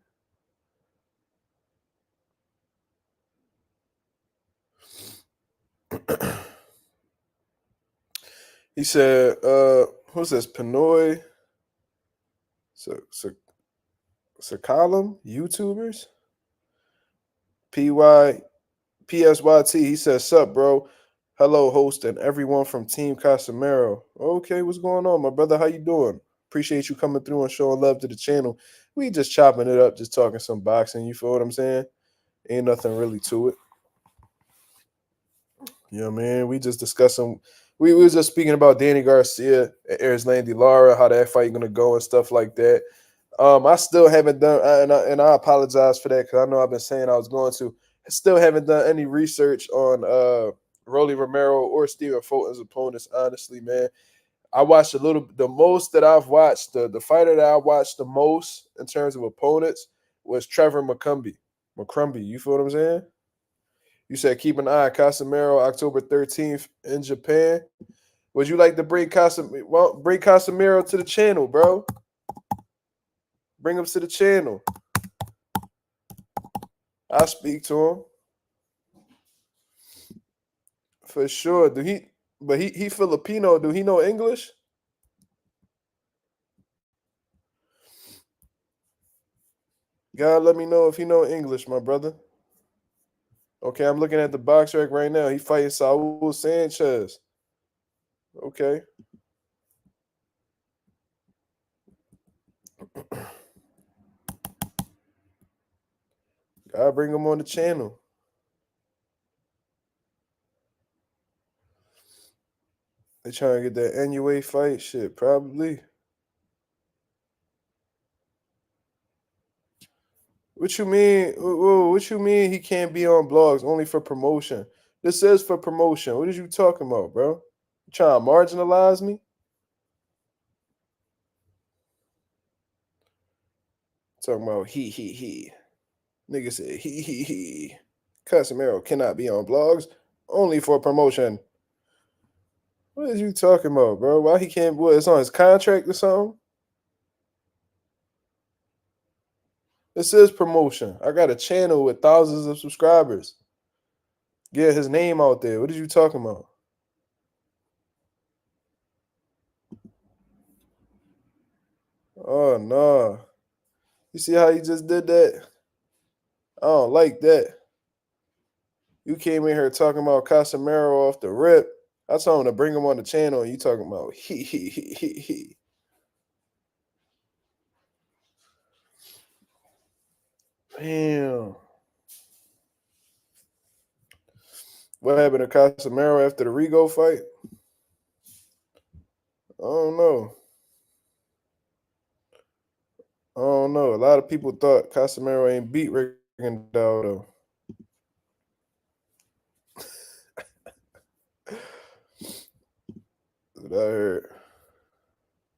He said, who's this? Pinoy Sakalum? YouTubers? PYT. He says, sup, bro. Hello, host, and everyone from Team Casemiro. Okay, what's going on, my brother? How you doing? Appreciate you coming through and showing love to the channel. We just chopping it up, just talking some boxing. You feel what I'm saying? Ain't nothing really to it. You know what I mean? We just discussing. We was just speaking about Danny Garcia and Erislandy Lara, how that fight gonna go and stuff like that. I still haven't done, and I apologize for that because I know I've been saying I was going to. I still haven't done any research on Rolly Romero or Stephen Fulton's opponents. Honestly, man, I watched the most that I've watched. The fighter that I watched the most in terms of opponents was Trevor McCumbee. You feel what I'm saying? You said keep an eye on Casemiro October 13th in Japan. Would you like to bring Casemiro to the channel, bro? Bring him to the channel. I'll speak to him. For sure. He Filipino. Do he know English? God, let me know if he know English, my brother. Okay, I'm looking at the box rack right now. He fighting Saul Sanchez. Okay. Gotta bring him on the channel. They trying to get that NUA fight shit, probably. What you mean? What you mean he can't be on blogs only for promotion? This says for promotion. What are you talking about, bro? You trying to marginalize me? Talking about he. Nigga said he. Casemiro cannot be on blogs only for promotion. What is you talking about, bro? Why he can't? What? It's on his contract or something? It says promotion. I got a channel with thousands of subscribers. Get his name out there. What are you talking about? Oh no. You see how he just did that? I don't like that. You came in here talking about Casemiro off the rip. I told him to bring him on the channel, and you talking about he. Damn. What happened to Casemiro after the Rigo fight? I don't know. I don't know. A lot of people thought Casemiro ain't beat Rigondeaux though. That I heard.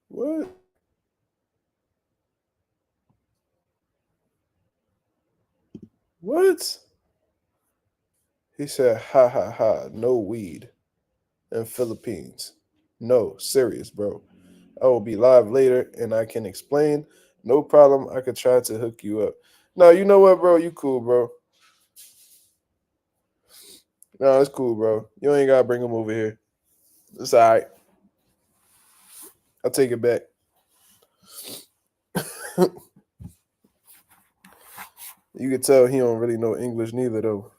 What? What? He said, ha ha ha, no weed in Philippines. No, serious, bro. I will be live later and I can explain. No problem. I could try to hook you up. No, you know what, bro? You cool, bro. No, it's cool, bro. You ain't gotta bring him over here. It's all right. I'll take it back. You can tell he don't really know English neither, though.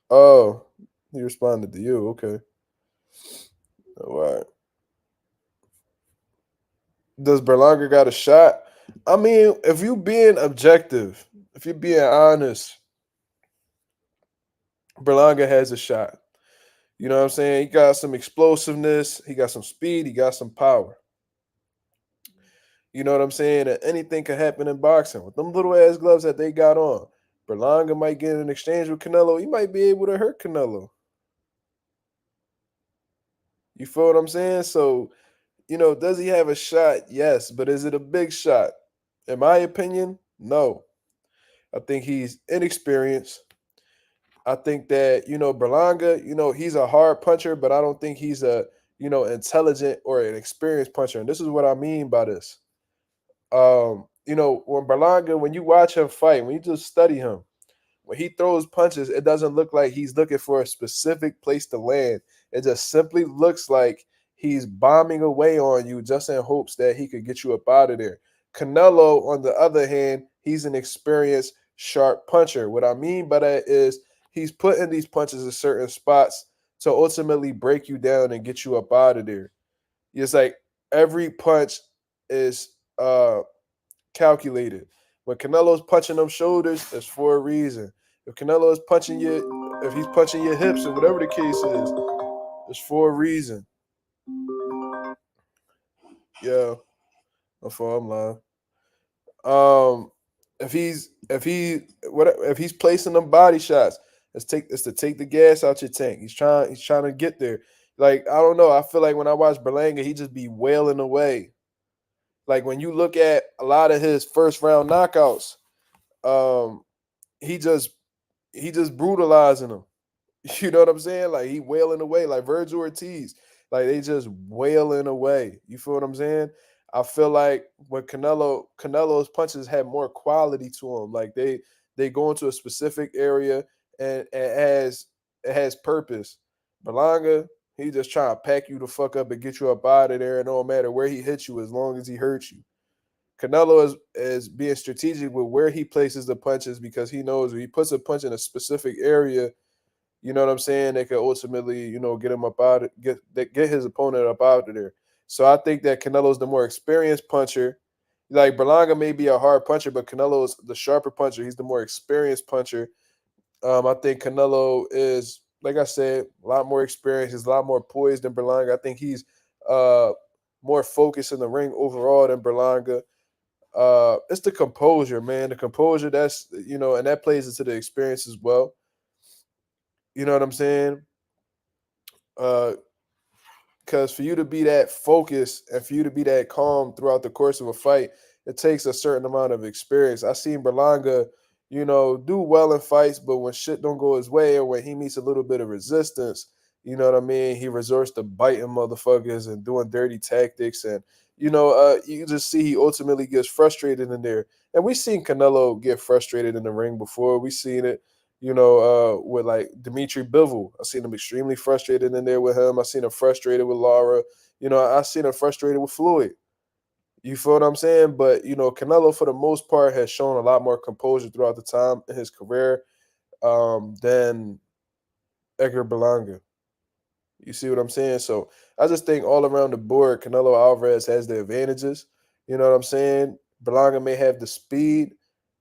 Oh, he responded to you. Okay. All right. Does Berlanga got a shot? I mean, if you being objective, if you're being honest, Berlanga has a shot. You know what I'm saying? He got some explosiveness, he got some speed, he got some power. You know what I'm saying? And anything can happen in boxing. With them little ass gloves that they got on, Berlanga might get an exchange with Canelo. He might be able to hurt Canelo. You feel what I'm saying? So, does he have a shot? Yes. But is it a big shot? In my opinion, no. I think he's inexperienced. I think that, Berlanga, he's a hard puncher, but I don't think he's a, intelligent or an experienced puncher. And this is what I mean by this. When Berlanga, when you watch him fight, when you just study him, when he throws punches, it doesn't look like he's looking for a specific place to land. It just simply looks like he's bombing away on you just in hopes that he could get you up out of there. Canelo, on the other hand, he's an experienced, sharp puncher. What I mean by that is he's putting these punches in certain spots to ultimately break you down and get you up out of there. It's like every punch is calculated. When Canelo's punching them shoulders, it's for a reason. If Canelo is punching if he's punching your hips or whatever the case is, it's for a reason. Yeah, before I'm lying. If he's placing them body shots, it's to take the gas out your tank. He's trying to get there. Like, I don't know. I feel like when I watch Berlanga, he just be wailing away. Like when you look at a lot of his first round knockouts, um, he just brutalizing them. You know what I'm saying? Like he wailing away, like Virgil Ortiz. Like they just wailing away. You feel what I'm saying? I feel like when Canelo's punches had more quality to them. Like they go into a specific area and it has purpose. Berlanga, he just trying to pack you the fuck up and get you up out of there. And no matter where he hits you, as long as he hurts you. Canelo is being strategic with where he places the punches because he knows if he puts a punch in a specific area, you know what I'm saying, they could ultimately, get him up out, get his opponent up out of there. So I think that Canelo's the more experienced puncher. Like Berlanga may be a hard puncher, but Canelo's the sharper puncher. He's the more experienced puncher. I think Canelo is, like I said, a lot more experienced. He's a lot more poised than Berlanga. I think he's uh, more focused in the ring overall than Berlanga. It's the composure, man. The composure, that's, and that plays into the experience as well. You know what I'm saying? Uh, because for you to be that focused and for you to be that calm throughout the course of a fight, it takes a certain amount of experience. I seen Berlanga, do well in fights, but when shit don't go his way or when he meets a little bit of resistance, you know what I mean? He resorts to biting motherfuckers and doing dirty tactics. And, you just see he ultimately gets frustrated in there. And we seen Canelo get frustrated in the ring before. We seen it with like Dimitri Bivol. I seen him extremely frustrated in there with him. I seen him frustrated with Lara. I seen him frustrated with Floyd. You feel what I'm saying? But, Canelo, for the most part, has shown a lot more composure throughout the time in his career than Edgar Berlanga. You see what I'm saying? So I just think all around the board, Canelo Alvarez has the advantages. You know what I'm saying? Berlanga may have the speed.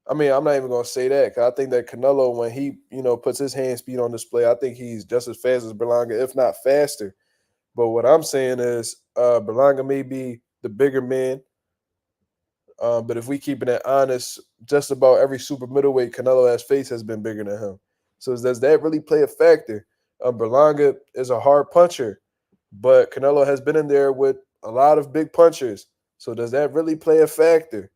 I mean, I'm not even gonna say that because I think that Canelo, when he puts his hand speed on display, I think he's just as fast as Berlanga, if not faster. But what I'm saying is, Berlanga may be the bigger man, but if we keeping it honest, just about every super middleweight Canelo has faced has been bigger than him. So does that really play a factor? Berlanga is a hard puncher, but Canelo has been in there with a lot of big punchers. So does that really play a factor?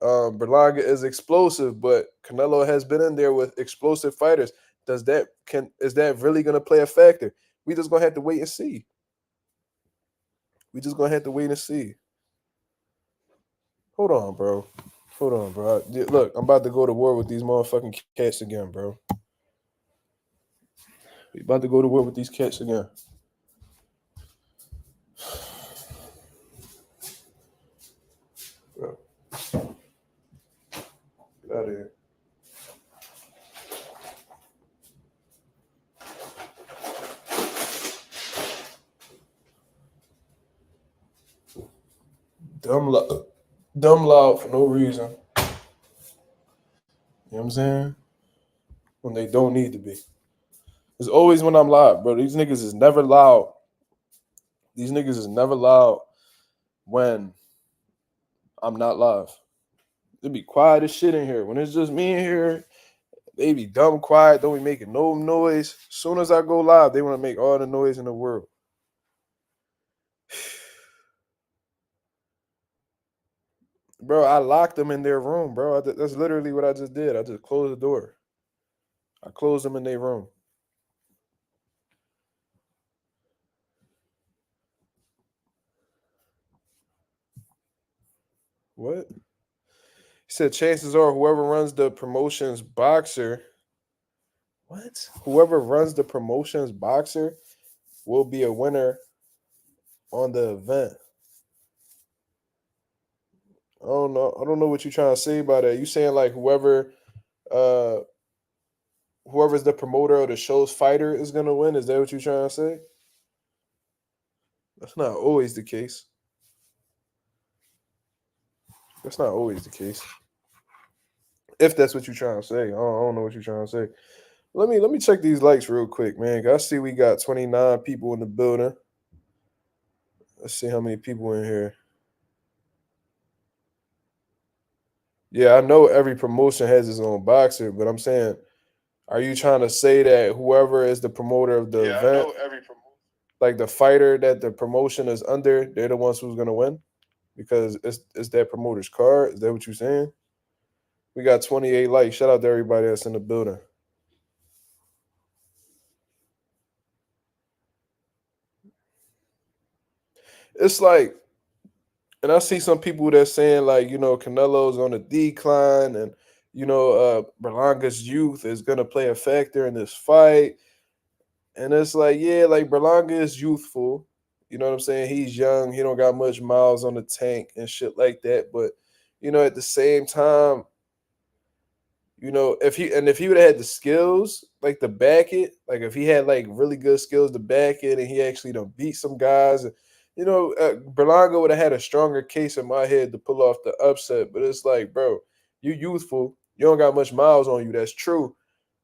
Berlanga is explosive, but Canelo has been in there with explosive fighters. Is that really gonna play a factor? We just gonna have to wait and see. We just gonna have to wait and see. Hold on, bro. Hold on, bro. Look, I'm about to go to war with these motherfucking cats again, bro. We about to go to war with these cats again. Bro. Get out of here. Dumb loud for no reason. You know what I'm saying? When they don't need to be. It's always when I'm loud, bro. These niggas is never loud. These niggas is never loud when I'm not live. It be quiet as shit in here. When it's just me in here, they be dumb quiet. Don't be making no noise. As soon as I go live, they want to make all the noise in the world. Bro, I locked them in their room, bro. That's literally what I just did. I just closed the door. I closed them in their room. What? He said chances are whoever runs the promotion's boxer. What? Whoever runs the promotion's boxer will be a winner on the event. I don't know. I don't know what you're trying to say by that. You saying like uh whoever's the promoter of the show's fighter is gonna win? Is that what you're trying to say? That's not always the case. That's not always the case. If that's what you're trying to say, I don't know what you're trying to say. Let me check these likes real quick, man. I see we got 29 people in the building. Let's see how many people in here. Yeah, I know every promotion has its own boxer, but I'm saying, are you trying to say that whoever is the promoter of the event, like the fighter that the promotion is under, they're the ones who's gonna win? Because it's that promoter's card. Is that what you're saying? We got 28 likes. Shout out to everybody that's in the building. It's like, and I see some people that's saying like, Canelo's on a decline, and Berlanga's youth is gonna play a factor in this fight. And it's like, yeah, like Berlanga is youthful. You know what I'm saying? He's young. He don't got much miles on the tank and shit like that. But at the same time, if he would have had the skills like to back it, like if he had like really good skills to back it, and he actually don't beat some guys, Berlanga would have had a stronger case in my head to pull off the upset, but it's like, bro, you youthful, you don't got much miles on you. That's true,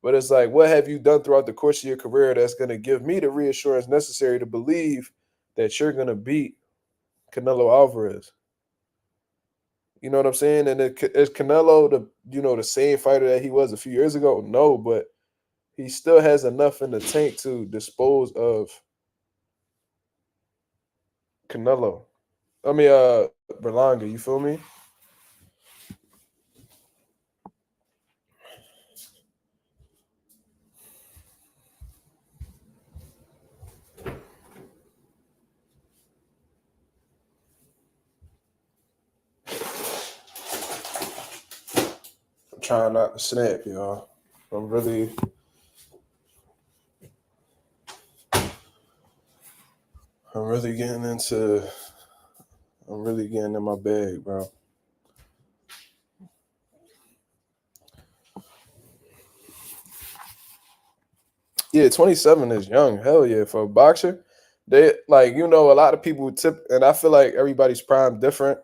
but it's like, what have you done throughout the course of your career that's gonna give me the reassurance necessary to believe that you're gonna beat Canelo Alvarez? You know what I'm saying? And is Canelo the same fighter that he was a few years ago? No, but he still has enough in the tank to dispose of Canelo. I mean, Berlanga. You feel me? I'm trying not to snap, y'all. I'm really, I'm really getting into, I'm really getting in my bag, bro. Yeah, 27 is young. Hell yeah, for a boxer. They like a lot of people tip, and I feel like everybody's prime different.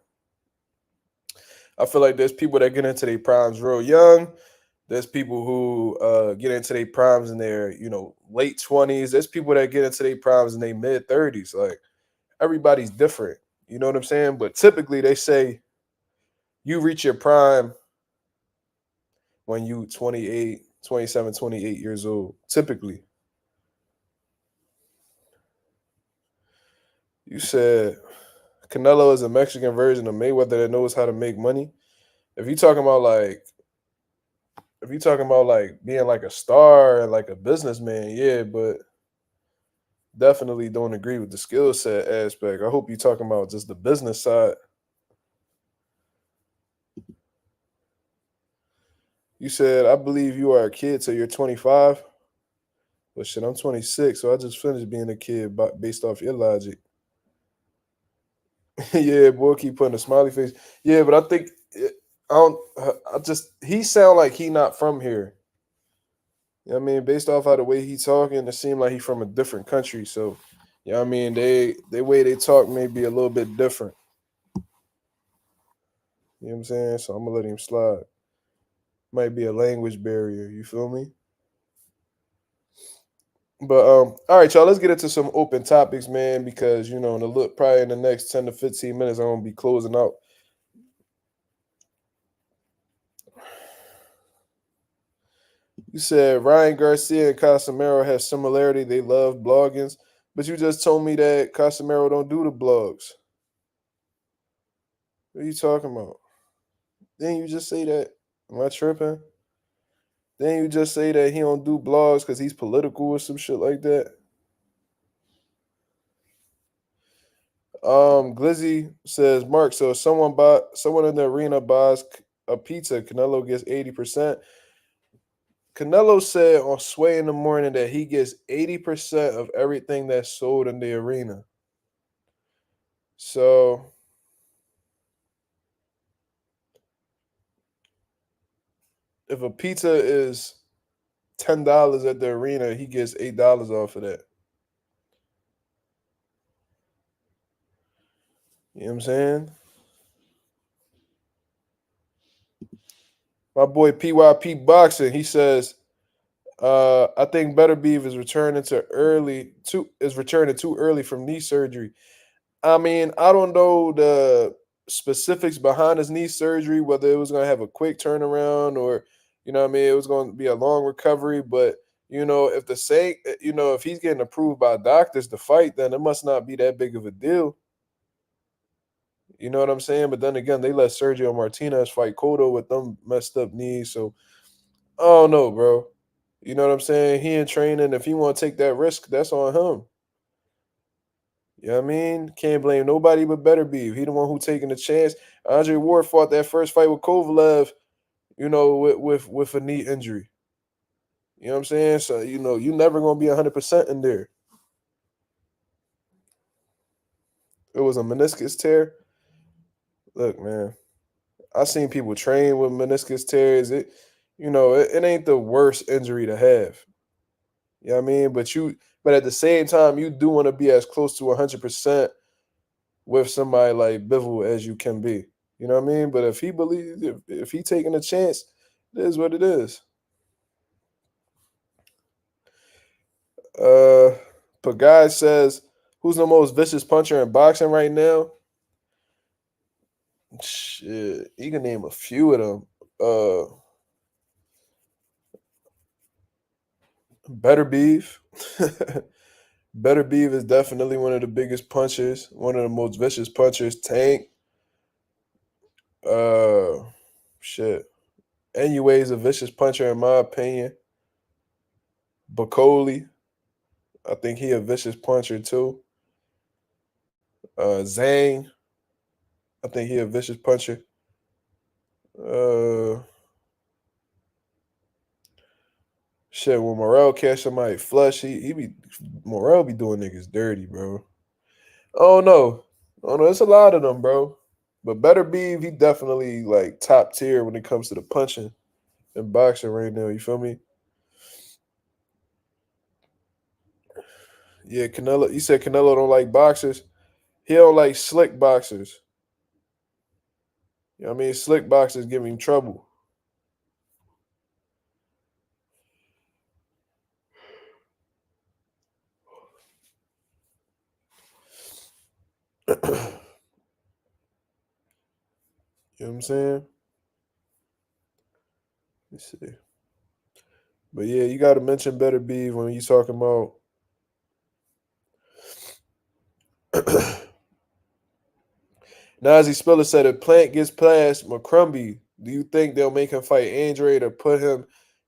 I feel like there's people that get into their primes real young. There's people who get into their primes in their late 20s. There's people that get into their primes in their mid 30s. Like everybody's different. You know what I'm saying? But typically they say you reach your prime when you 28, 27, 28 years old. Typically. You said Canelo is a Mexican version of Mayweather that knows how to make money. If you talking about like if you talking about like being like a star and like a businessman, yeah, but definitely don't agree with the skill set aspect. I hope you talking about just the business side. You said, I believe you are a kid till you're 25. But shit, I'm 26, so I just finished being a kid based off your logic. Yeah, boy, keep putting a smiley face. Yeah, but I think I don't. I just he sound like he not from here. You know what I mean, based off how the way he talking, it seemed like he from a different country. So, you know what I mean, they way they talk may be a little bit different. You know what I'm saying? So I'm gonna let him slide. Might be a language barrier. You feel me? But all right, y'all. Let's get into some open topics, man. Because in the look, probably in the next 10 to 15 minutes, I'm gonna be closing out. You said Ryan Garcia and Casemiro have similarity. They love bloggings, but you just told me that Casemiro don't do the blogs. What are you talking about? Didn't you just say that? Am I tripping? Didn't you just say that he don't do blogs because he's political or some shit like that? Glizzy says, Mark, so if someone in the arena buys a pizza, Canelo gets 80%. Canelo said on Sway in the morning that he gets 80% of everything that's sold in the arena. So if a pizza is $10 at the arena, he gets $8 off of that. You know what I'm saying? My boy PYP Boxing, he says, I think Better Beef is returning too early from knee surgery. I mean, I don't know the specifics behind his knee surgery, whether it was gonna have a quick turnaround or what I mean, it was gonna be a long recovery. But if he's getting approved by doctors to fight, then it must not be that big of a deal. You know what I'm saying? But then again, they let Sergio Martinez fight Cotto with them messed up knees. So I don't know, bro. You know what I'm saying? He in training. If he want to take that risk, that's on him. You know what I mean? Can't blame nobody but Better Beef. He the one who taking the chance. Andre Ward fought that first fight with Kovalev, with a knee injury. You know what I'm saying? So, you never gonna be 100% in there. It was a meniscus tear. Look, man, I seen people train with meniscus tears. It ain't the worst injury to have. You know what I mean? But at the same time, you do want to be as close to 100% with somebody like Bivol as you can be. You know what I mean? But if he believes, if he taking a chance, it is what it is. But guy says, who's the most vicious puncher in boxing right now? Shit, you can name a few of them. Better Beef. Better Beef is definitely one of the biggest punchers, one of the most vicious punchers. Tank. Uh, shit. NUA is a vicious puncher in my opinion. Bacoli, I think he a vicious puncher too. Zane, I think he a vicious puncher. Uh, shit, when Morel catch somebody flush, he be Morel be doing niggas dirty, bro. Oh no, oh no, it's a lot of them, bro. But Better Beef, he definitely like top tier when it comes to the punching in boxing right now. You feel me? Yeah, Canelo. You said Canelo don't like boxers. He don't like slick boxers. You know what I mean? Slick boxers give him trouble. You know what I'm saying? Let me see. But yeah, you got to mention Better Beef when you talking about. Nazi Spiller said if Plant gets past McCrumbie, do you think they'll make him fight Andre to put him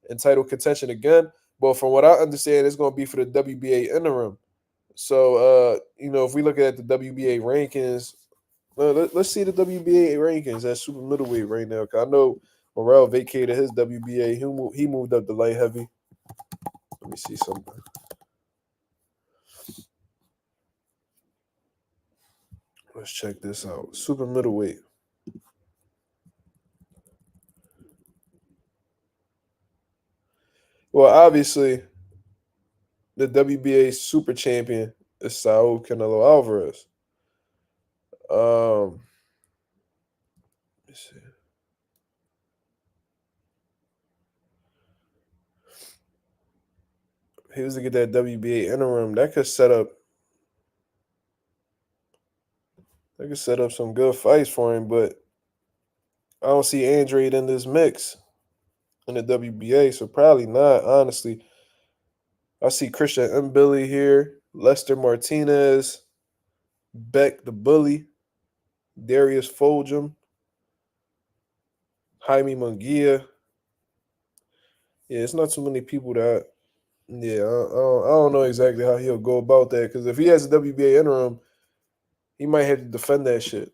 in title contention again? Well, from what I understand, it's going to be for the WBA interim. So, if we look at the WBA rankings, let's see the WBA rankings at super middleweight right now. Cause I know Morrell vacated his WBA. He moved up to light heavy. Let me see something. Let's check this out. Super middleweight. Well, obviously, the WBA super champion is Saul Canelo Alvarez. Let me see. He was to get that WBA interim. That could set up. That could set up some good fights for him, but I don't see Andre in this mix in the WBA, so probably not. Honestly, I see Christian Mbili here, Lester Martinez, Beck the Bully, Darius Foljam, Jaime Munguia. Yeah, it's not too many people that. Yeah, I don't know exactly how he'll go about that because if he has a WBA interim, he might have to defend that shit.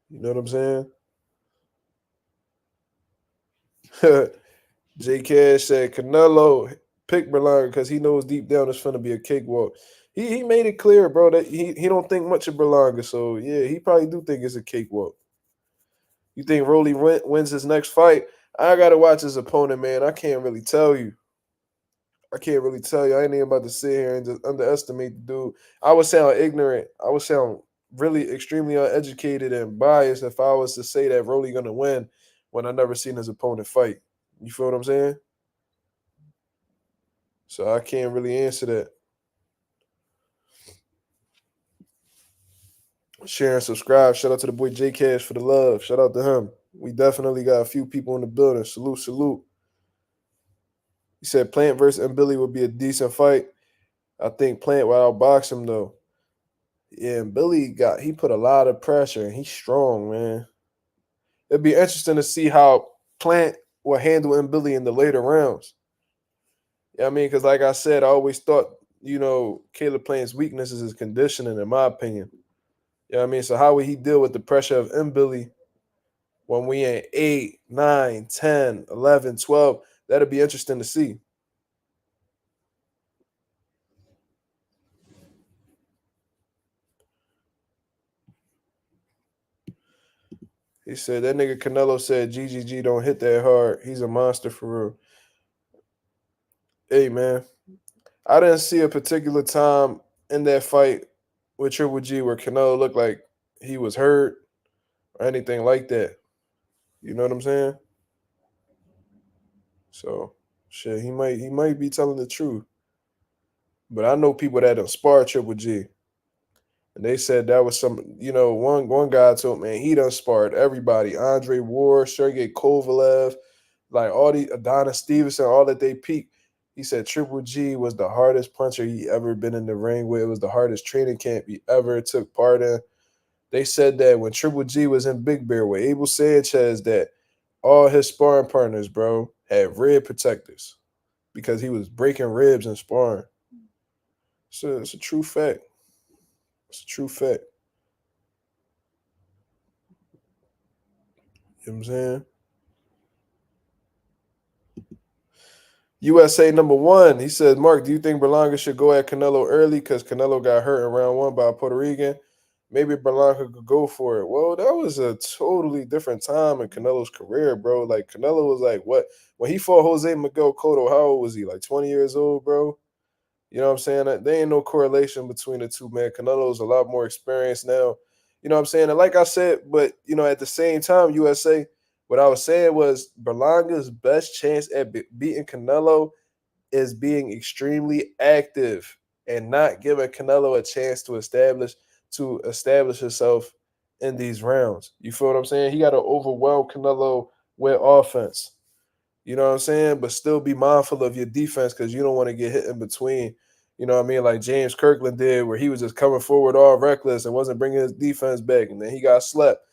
You know what I'm saying? J Cash said Canelo pick Berlanga because he knows deep down it's gonna be a cakewalk. He made it clear, bro, that he don't think much of Berlanga. So yeah, he probably do think it's a cakewalk. You think Rolly wins his next fight? I gotta watch his opponent, man. I can't really tell you. I can't really tell you. I ain't even about to sit here and just underestimate the dude. I would sound ignorant. I would sound really extremely uneducated and biased if I was to say that Rolly gonna win when I never seen his opponent fight. You feel what I'm saying? So I can't really answer that. Share and subscribe. Shout out to the boy J Cash for the love. Shout out to him. We definitely got a few people in the building. Salute, salute. He said Plant versus Billy would be a decent fight. I think Plant will outbox him though. Yeah, and Billy he put a lot of pressure and he's strong, man. It'd be interesting to see how Plant will handle Billy in the later rounds. Yeah, I mean, because like I said, I always thought, Caleb Plant's weakness is his conditioning, in my opinion. Yeah, I mean, so how would he deal with the pressure of Billy when we in 8, 9, 10, 11, 12? That'd be interesting to see. He said that nigga Canelo said GGG don't hit that hard. He's a monster for real. Hey man, I didn't see a particular time in that fight with Triple G where Canelo looked like he was hurt or anything like that. You know what I'm saying? So shit, he might be telling the truth. But I know people that inspire Triple G. And they said that was some, one guy told me, man, he done sparred everybody. Andre Ward, Sergey Kovalev, like all the Adonis Stevenson, all that they peaked. He said Triple G was the hardest puncher he ever been in the ring with. It was the hardest training camp he ever took part in. They said that when Triple G was in Big Bear with Abel Sanchez, that all his sparring partners, bro, had rib protectors because he was breaking ribs and sparring. So it's a true fact. It's a true fact. You know what I'm saying? USA #1. He says, Mark, do you think Berlanga should go at Canelo early because Canelo got hurt in round 1 by a Puerto Rican? Maybe Berlanga could go for it. Well, that was a totally different time in Canelo's career, bro. Like Canelo was like what when he fought Jose Miguel Cotto? How old was he? Like 20 years old, bro. You know what I'm saying? There ain't no correlation between the two, man. Canelo's a lot more experienced now. You know what I'm saying? And like I said, but at the same time, USA, what I was saying was Berlanga's best chance at beating Canelo is being extremely active and not giving Canelo a chance to establish himself in these rounds. You feel what I'm saying? He got to overwhelm Canelo with offense. You know what I'm saying? But still be mindful of your defense because you don't want to get hit in between. You know what I mean? Like James Kirkland did, where he was just coming forward all reckless and wasn't bringing his defense back, and then he got slept.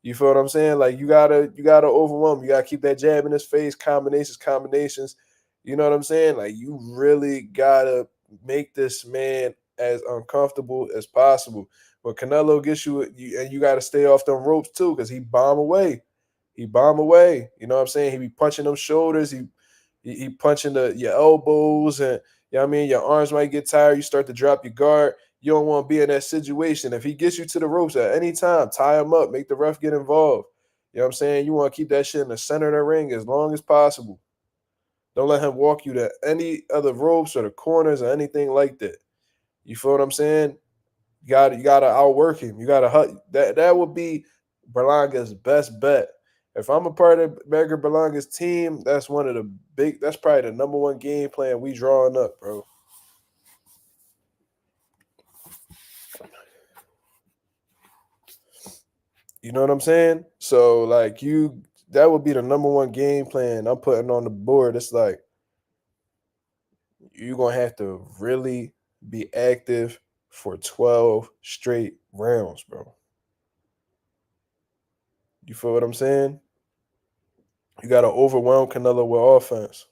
You feel what I'm saying? Like you gotta overwhelm. You gotta keep that jab in his face, combinations. You know what I'm saying? Like you really gotta make this man as uncomfortable as possible. But Canelo gets and you gotta stay off them ropes too, because he bomb away. He bomb away. You know what I'm saying? He be punching them shoulders. He punching your elbows, and you know what I mean, your arms might get tired. You start to drop your guard. You don't want to be in that situation. If he gets you to the ropes at any time, tie him up, make the ref get involved. You know what I'm saying? You want to keep that shit in the center of the ring as long as possible. Don't let him walk you to any other ropes or the corners or anything like that. You feel what I'm saying? You gotta outwork him. You gotta that would be Berlanga's best bet. If I'm a part of Edgar Berlanga's team, that's probably the #1 game plan we drawing up, bro. You know what I'm saying? So like that would be the #1 game plan I'm putting on the board. It's like you're gonna have to really be active for 12 straight rounds, bro. You feel what I'm saying? You gotta overwhelm Canelo with offense.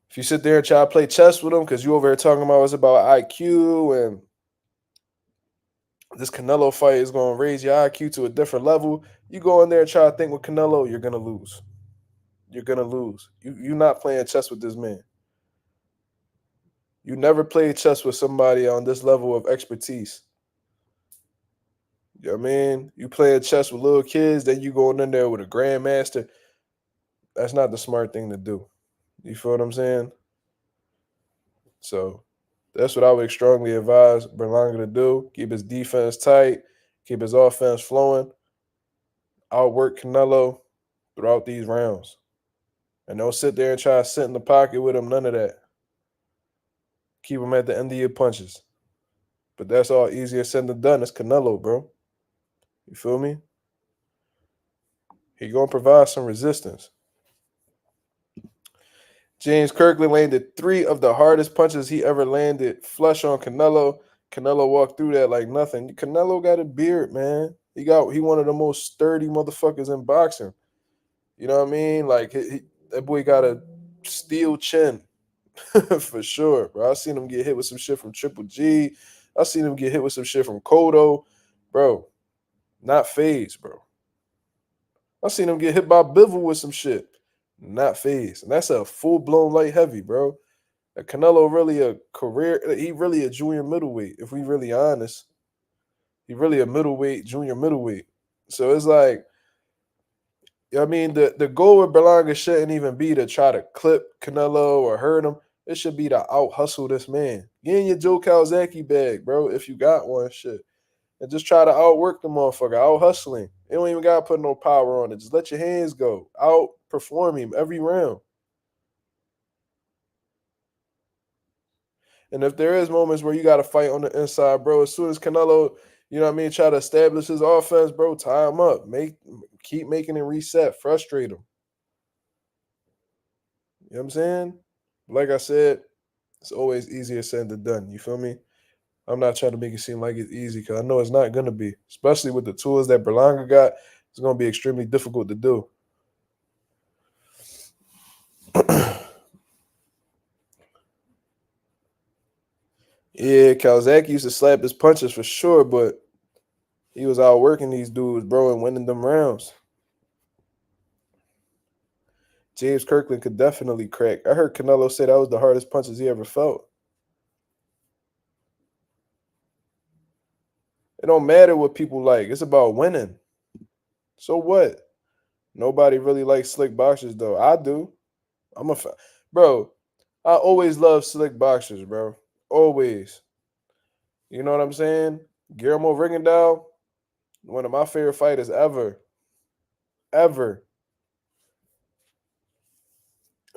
If you sit there and try to play chess with him, because you over here talking about it's about IQ and this Canelo fight is going to raise your IQ to a different level, you go in there and try to think with Canelo, you're going to lose. You're going to lose. You're not playing chess with this man. You never played chess with somebody on this level of expertise. You know what I mean? You playing chess with little kids, then you going in there with a grandmaster. That's not the smart thing to do. You feel what I'm saying? So that's what I would strongly advise Berlanga to do. Keep his defense tight, keep his offense flowing, outwork Canelo throughout these rounds. And don't sit there and try to sit in the pocket with him. None of that. Keep him at the end of your punches. But that's all easier said than done. It's Canelo, bro. You feel me? He gonna provide some resistance. James Kirkland landed 3 of the hardest punches he ever landed flush on Canelo. Canelo walked through that like nothing. Canelo got a beard, man. He one of the most sturdy motherfuckers in boxing. You know what I mean? Like that boy got a steel chin. For sure, bro. I seen him get hit with some shit from Triple G. I seen him get hit with some shit from Cotto. Bro, not phased, bro. I seen him get hit by Bivol with some shit. Not phased. And that's a full-blown light heavy, bro. Canelo really he really a junior middleweight, if we really honest. He really a middleweight, junior middleweight. So it's like, I mean, the goal with Berlanga shouldn't even be to try to clip Canelo or hurt him. It should be to out hustle this man. Get in your Joe Calzaghe bag, bro, if you got one. Shit. And just try to outwork the motherfucker, out hustling. You don't even gotta put no power on it. Just let your hands go. Outperform him every round. And if there is moments where you gotta fight on the inside, bro, as soon as Canelo, you know what I mean, try to establish his offense, bro, tie him up. Keep making it reset, frustrate him. You know what I'm saying? Like I said, it's always easier said than done. You feel me? I'm not trying to make it seem like it's easy because I know it's not gonna be, especially with the tools that Berlanga got. It's gonna be extremely difficult to do. Yeah, Calzaghe used to slap his punches for sure, but he was outworking these dudes, bro, and winning them rounds. James Kirkland could definitely crack. I heard Canelo say that was the hardest punches he ever felt. It don't matter what people like. It's about winning. So what? Nobody really likes slick boxers though. I do. Bro. I always love slick boxers, bro. Always. You know what I'm saying? Guillermo Rigondeaux, one of my favorite fighters ever. Ever.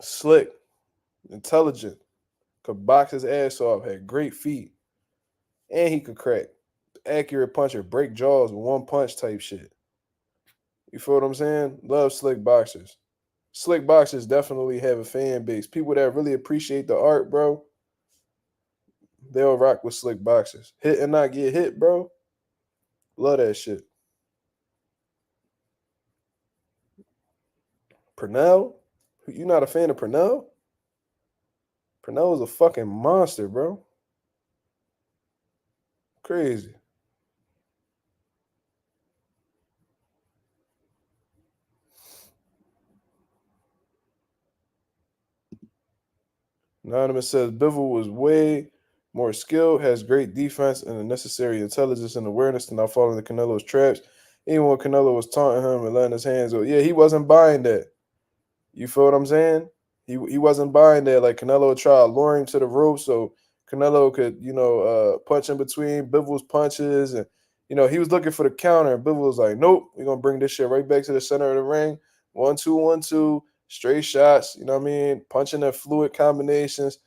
Slick, intelligent, could box his ass off, had great feet, and he could crack. Accurate puncher, break jaws with one punch type shit. You feel what I'm saying? Love slick boxers. Slick boxers definitely have a fan base. People that really appreciate the art, bro, they'll rock with slick boxers. Hit and not get hit, bro. Love that shit. Pernell? You not a fan of Pernell? Pernell is a fucking monster, bro. Crazy. Anonymous says Bivol was way more skilled, has great defense and the necessary intelligence and awareness to not fall into Canelo's traps. Even when Canelo was taunting him and letting his hands go, yeah, he wasn't buying that. You feel what I'm saying? He wasn't buying that. Like Canelo would try to lure him to the rope so Canelo could, punch in between Bivol's punches. And, he was looking for the counter. And Bivol was like, nope, we're going to bring this shit right back to the center of the ring. 1-2, 1-2, straight shots. You know what I mean? Punching in fluid combinations.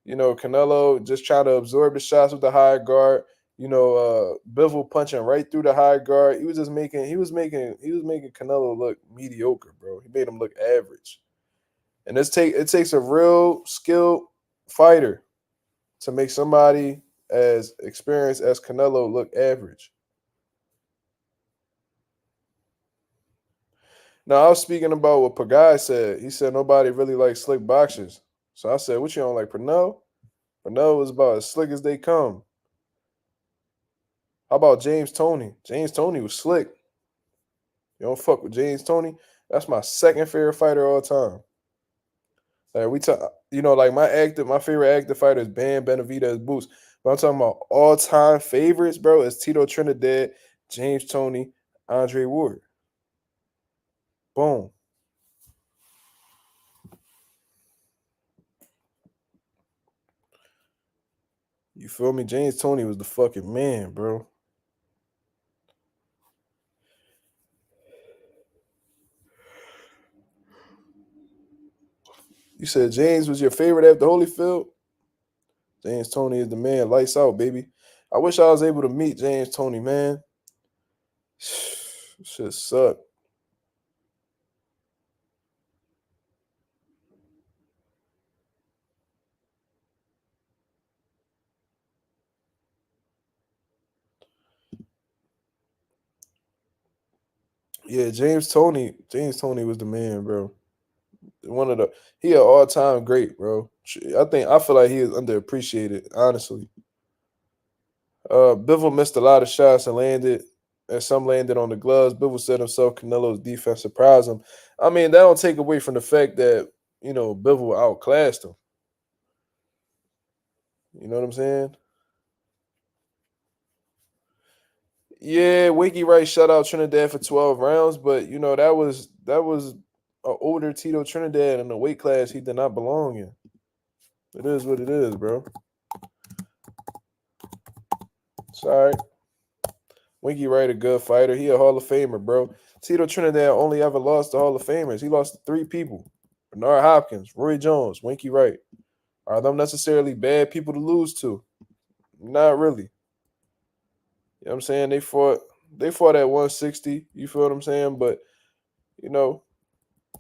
Canelo just trying to absorb the shots with the high guard. Bivol punching right through the high guard. He was making Canelo look mediocre, bro. He made him look average. And it takes a real skilled fighter to make somebody as experienced as Canelo look average. Now, I was speaking about what Pagai said. He said nobody really likes slick boxers. So I said, what you don't like, Pernell? Pernell was about as slick as they come. How about James Toney? James Toney was slick. You don't fuck with James Toney? That's my second favorite fighter of all time. Like my favorite active fighter is Bam Benavidez Boots. But I'm talking about all time favorites, bro. Is Tito Trinidad, James Toney, Andre Ward. Boom. You feel me? James Toney was the fucking man, bro. You said James was your favorite after Holyfield? James Toney is the man. Lights out, baby. I wish I was able to meet James Toney, man. Shit suck. Yeah, James Toney was the man, bro. He an all time great, bro. I feel like he is underappreciated, honestly. Bivol missed a lot of shots and some landed on the gloves. Bivol said himself Canelo's defense surprised him. I mean, that don't take away from the fact that Bivol outclassed him. You know what I'm saying? Yeah, Wakey Wright shut out Trinidad for 12 rounds, but that was an older Tito Trinidad in a weight class he did not belong in. It is what it is, bro. It's all right. Winky Wright, a good fighter. He a Hall of Famer, bro. Tito Trinidad only ever lost to Hall of Famers. He lost to 3 people. Bernard Hopkins, Roy Jones, Winky Wright. Are them necessarily bad people to lose to? Not really. You know what I'm saying? They fought at 160. You feel what I'm saying? But, you know,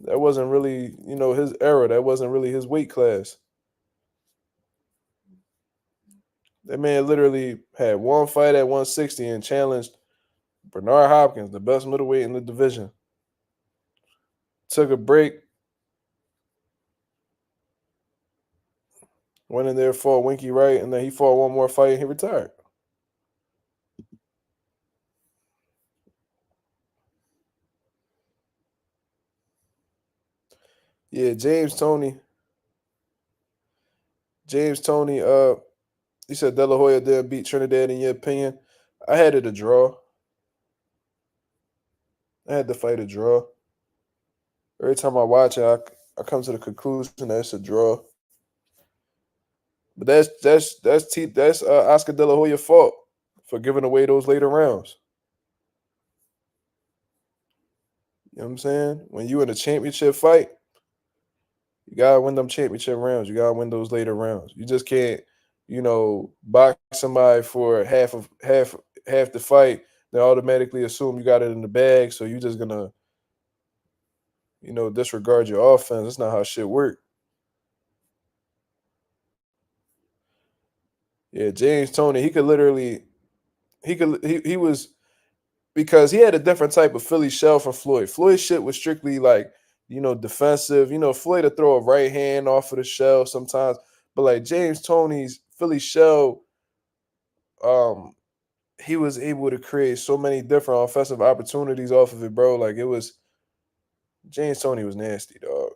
that wasn't really, his era. That wasn't really his weight class. That man literally had one fight at 160 and challenged Bernard Hopkins, the best middleweight in the division. Took a break, went in there, fought Winky Wright, and then he fought one more fight and he retired. Yeah, James Toney. You said De La Hoya didn't beat Trinidad in your opinion. I had it a draw. I had the fight a draw. Every time I watch it, I come to the conclusion that it's a draw. But that's Oscar De La Hoya fault for giving away those later rounds. You know what I'm saying? When you in a championship fight, you gotta win them championship rounds. You gotta win those later rounds. You just can't, box somebody for half the fight. They automatically assume you got it in the bag, so you just gonna, disregard your offense. That's not how shit work. Yeah, James Toney, he was because he had a different type of Philly shell from Floyd. Floyd's shit was strictly like, defensive. Floyd to throw a right hand off of the shell sometimes. But like James Toney's Philly shell, um, he was able to create so many different offensive opportunities off of it, bro. Like it was James Toney was nasty, dog.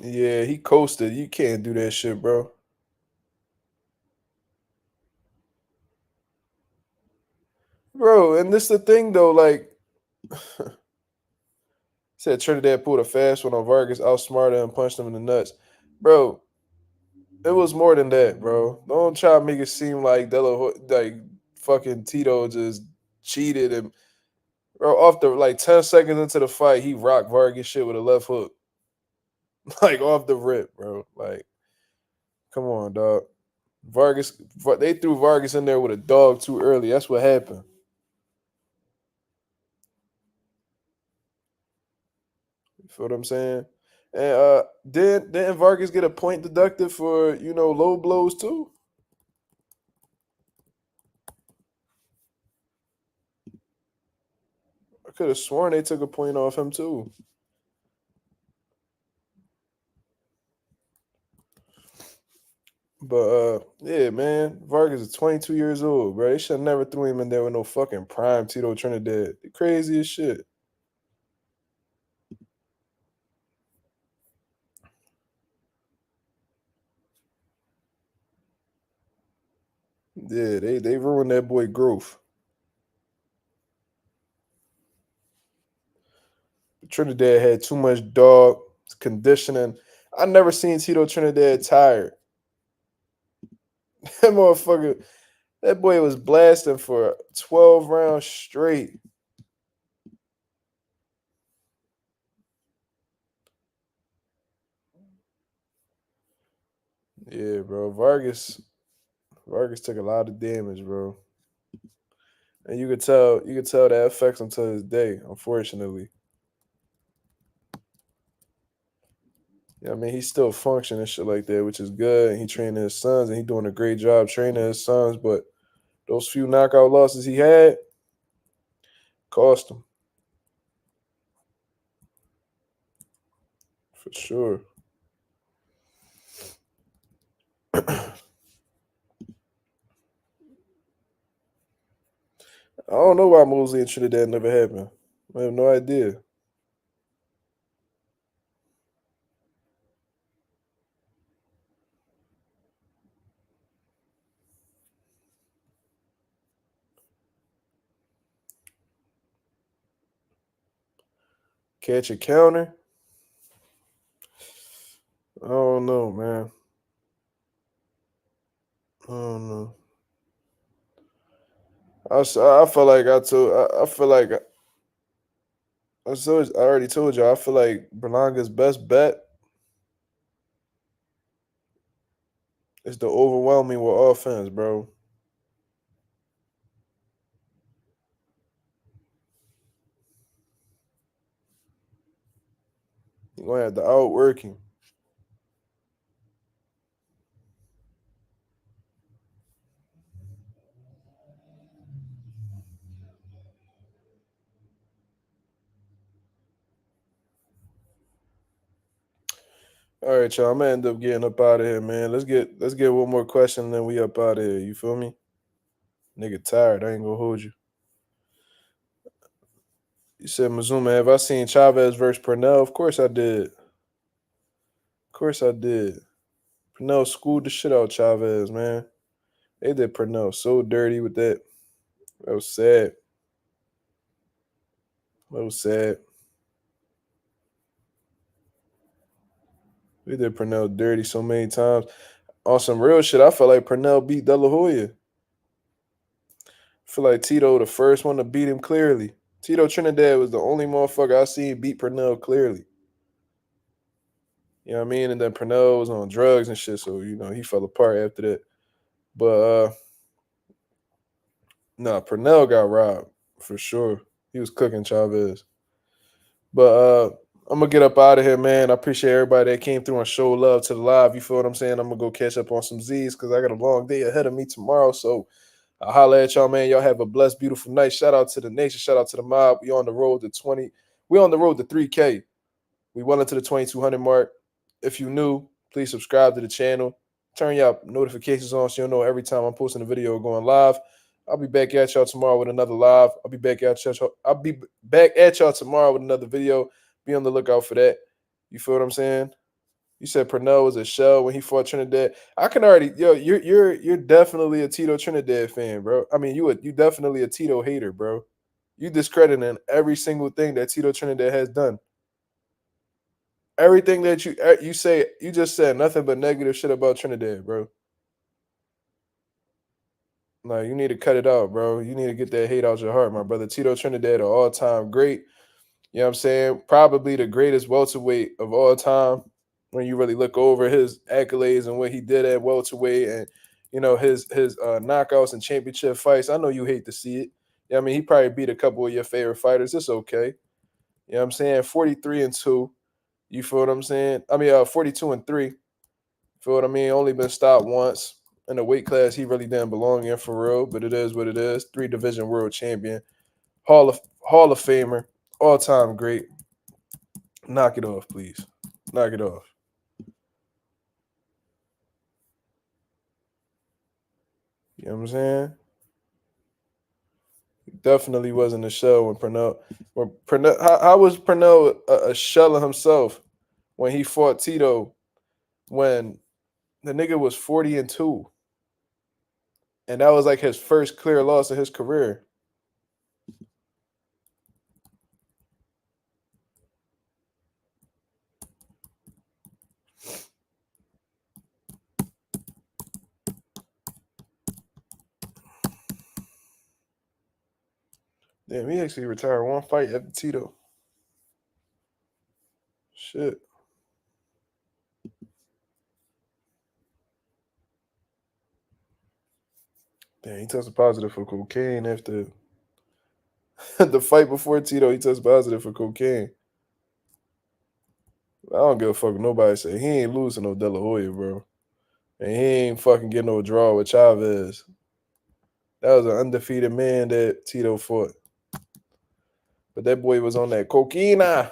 Yeah, he coasted. You can't do that shit, bro. Bro, and this the thing though, like said Trinidad pulled a fast one on Vargas, outsmarted and punched him in the nuts. Bro, it was more than that, bro. Don't try to make it seem like like fucking Tito just cheated and bro off the like 10 seconds into the fight, he rocked Vargas shit with a left hook. Like off the rip, bro. Like, come on, dog. They threw Vargas in there with a dog too early. That's what happened. You feel what I'm saying? And didn't Vargas get a point deducted for, low blows too? I could have sworn they took a point off him too. But yeah, man, Vargas is 22 years old, bro. They should have never threw him in there with no fucking prime Tito Trinidad. The craziest shit. Yeah, they ruined that boy growth. Trinidad had too much dog conditioning. I never seen Tito Trinidad tired. That motherfucker, that boy was blasting for 12 rounds straight. Yeah, bro. Vargas took a lot of damage, bro. And you could tell that affects him to this day, unfortunately. Yeah, I mean, he's still functioning and shit like that, which is good. And he training his sons, and he doing a great job training his sons. But those few knockout losses he had cost him for sure. I don't know why Mosley and Trinidad never happened. I have no idea. Catch a counter? I don't know, man. I don't know. I feel like I feel like I already told you. I feel like Berlanga's best bet is to overwhelm me with offense, bro. You're gonna have to outwork him. All right, y'all. I'm gonna end up getting up out of here, man. Let's get one more question, and then we up out of here. You feel me? Nigga tired. I ain't gonna hold you. You said Mazuma, have I seen Chavez versus Purnell? Of course I did. Of course I did. Purnell schooled the shit out Chavez, man. They did Purnell so dirty with that. That was sad. That was sad. We did Purnell dirty so many times. On some real shit, I felt like Purnell beat De La Hoya. I feel like Tito the first one to beat him clearly. Tito Trinidad was the only motherfucker I seen beat Purnell clearly. You know what I mean? And then Purnell was on drugs and shit, so he fell apart after that. But nah, Purnell got robbed for sure. He was cooking Chavez. But I'm gonna get up out of here, man. I appreciate everybody that came through and showed love to the live. You feel what I'm saying? I'm gonna go catch up on some Z's because I got a long day ahead of me tomorrow. So I'll holler at y'all, man. Y'all have a blessed, beautiful night. Shout out to the nation. Shout out to the mob. We on the road to 20. We on the road to 3K. We well into the 2200 mark. If you new, please subscribe to the channel. Turn your notifications on so you'll know every time I'm posting a video or going live. I'll be back at y'all tomorrow with another live. I'll be back at y'all tomorrow with another video. Be on the lookout for that. You feel what I'm saying? You said Purnell was a shell when he fought Trinidad. I can already, you're definitely a Tito Trinidad fan, bro. I mean, you definitely a Tito hater, bro. You discrediting every single thing that Tito Trinidad has done. Everything that you say, you just said nothing but negative shit about Trinidad, bro. Like, you need to cut it out, bro. You need to get that hate out your heart, my brother. Tito Trinidad, an all-time great. You know what I'm saying? Probably the greatest welterweight of all time when you really look over his accolades and what he did at welterweight and, his knockouts and championship fights. I know you hate to see it. Yeah, I mean, he probably beat a couple of your favorite fighters. It's okay. You know what I'm saying? 43-2. You feel what I'm saying? I mean, 42-3. Feel what I mean? Only been stopped once in a weight class he really didn't belong in for real, but it is what it is. 3-division world champion, Hall of Famer, all time great. Knock it off, please. Knock it off. You know what I'm saying? He definitely wasn't a shell when Purnell. How was Purnell a shell of himself when he fought Tito when the nigga was 40-2? And that was like his first clear loss of his career. Damn, he actually retired one fight after Tito. Shit. Damn, he tested positive for cocaine after the fight before Tito. He tested positive for cocaine. I don't give a fuck what nobody say. He ain't losing no De La Hoya, bro. And he ain't fucking getting no draw with Chavez. That was an undefeated man that Tito fought. But that boy was on that Cordina.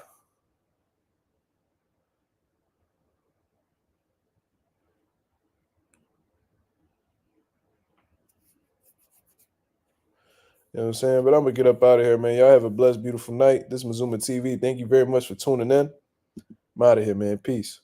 You know what I'm saying? But I'm going to get up out of here, man. Y'all have a blessed, beautiful night. This is Mazuma TV. Thank you very much for tuning in. I'm out of here, man. Peace.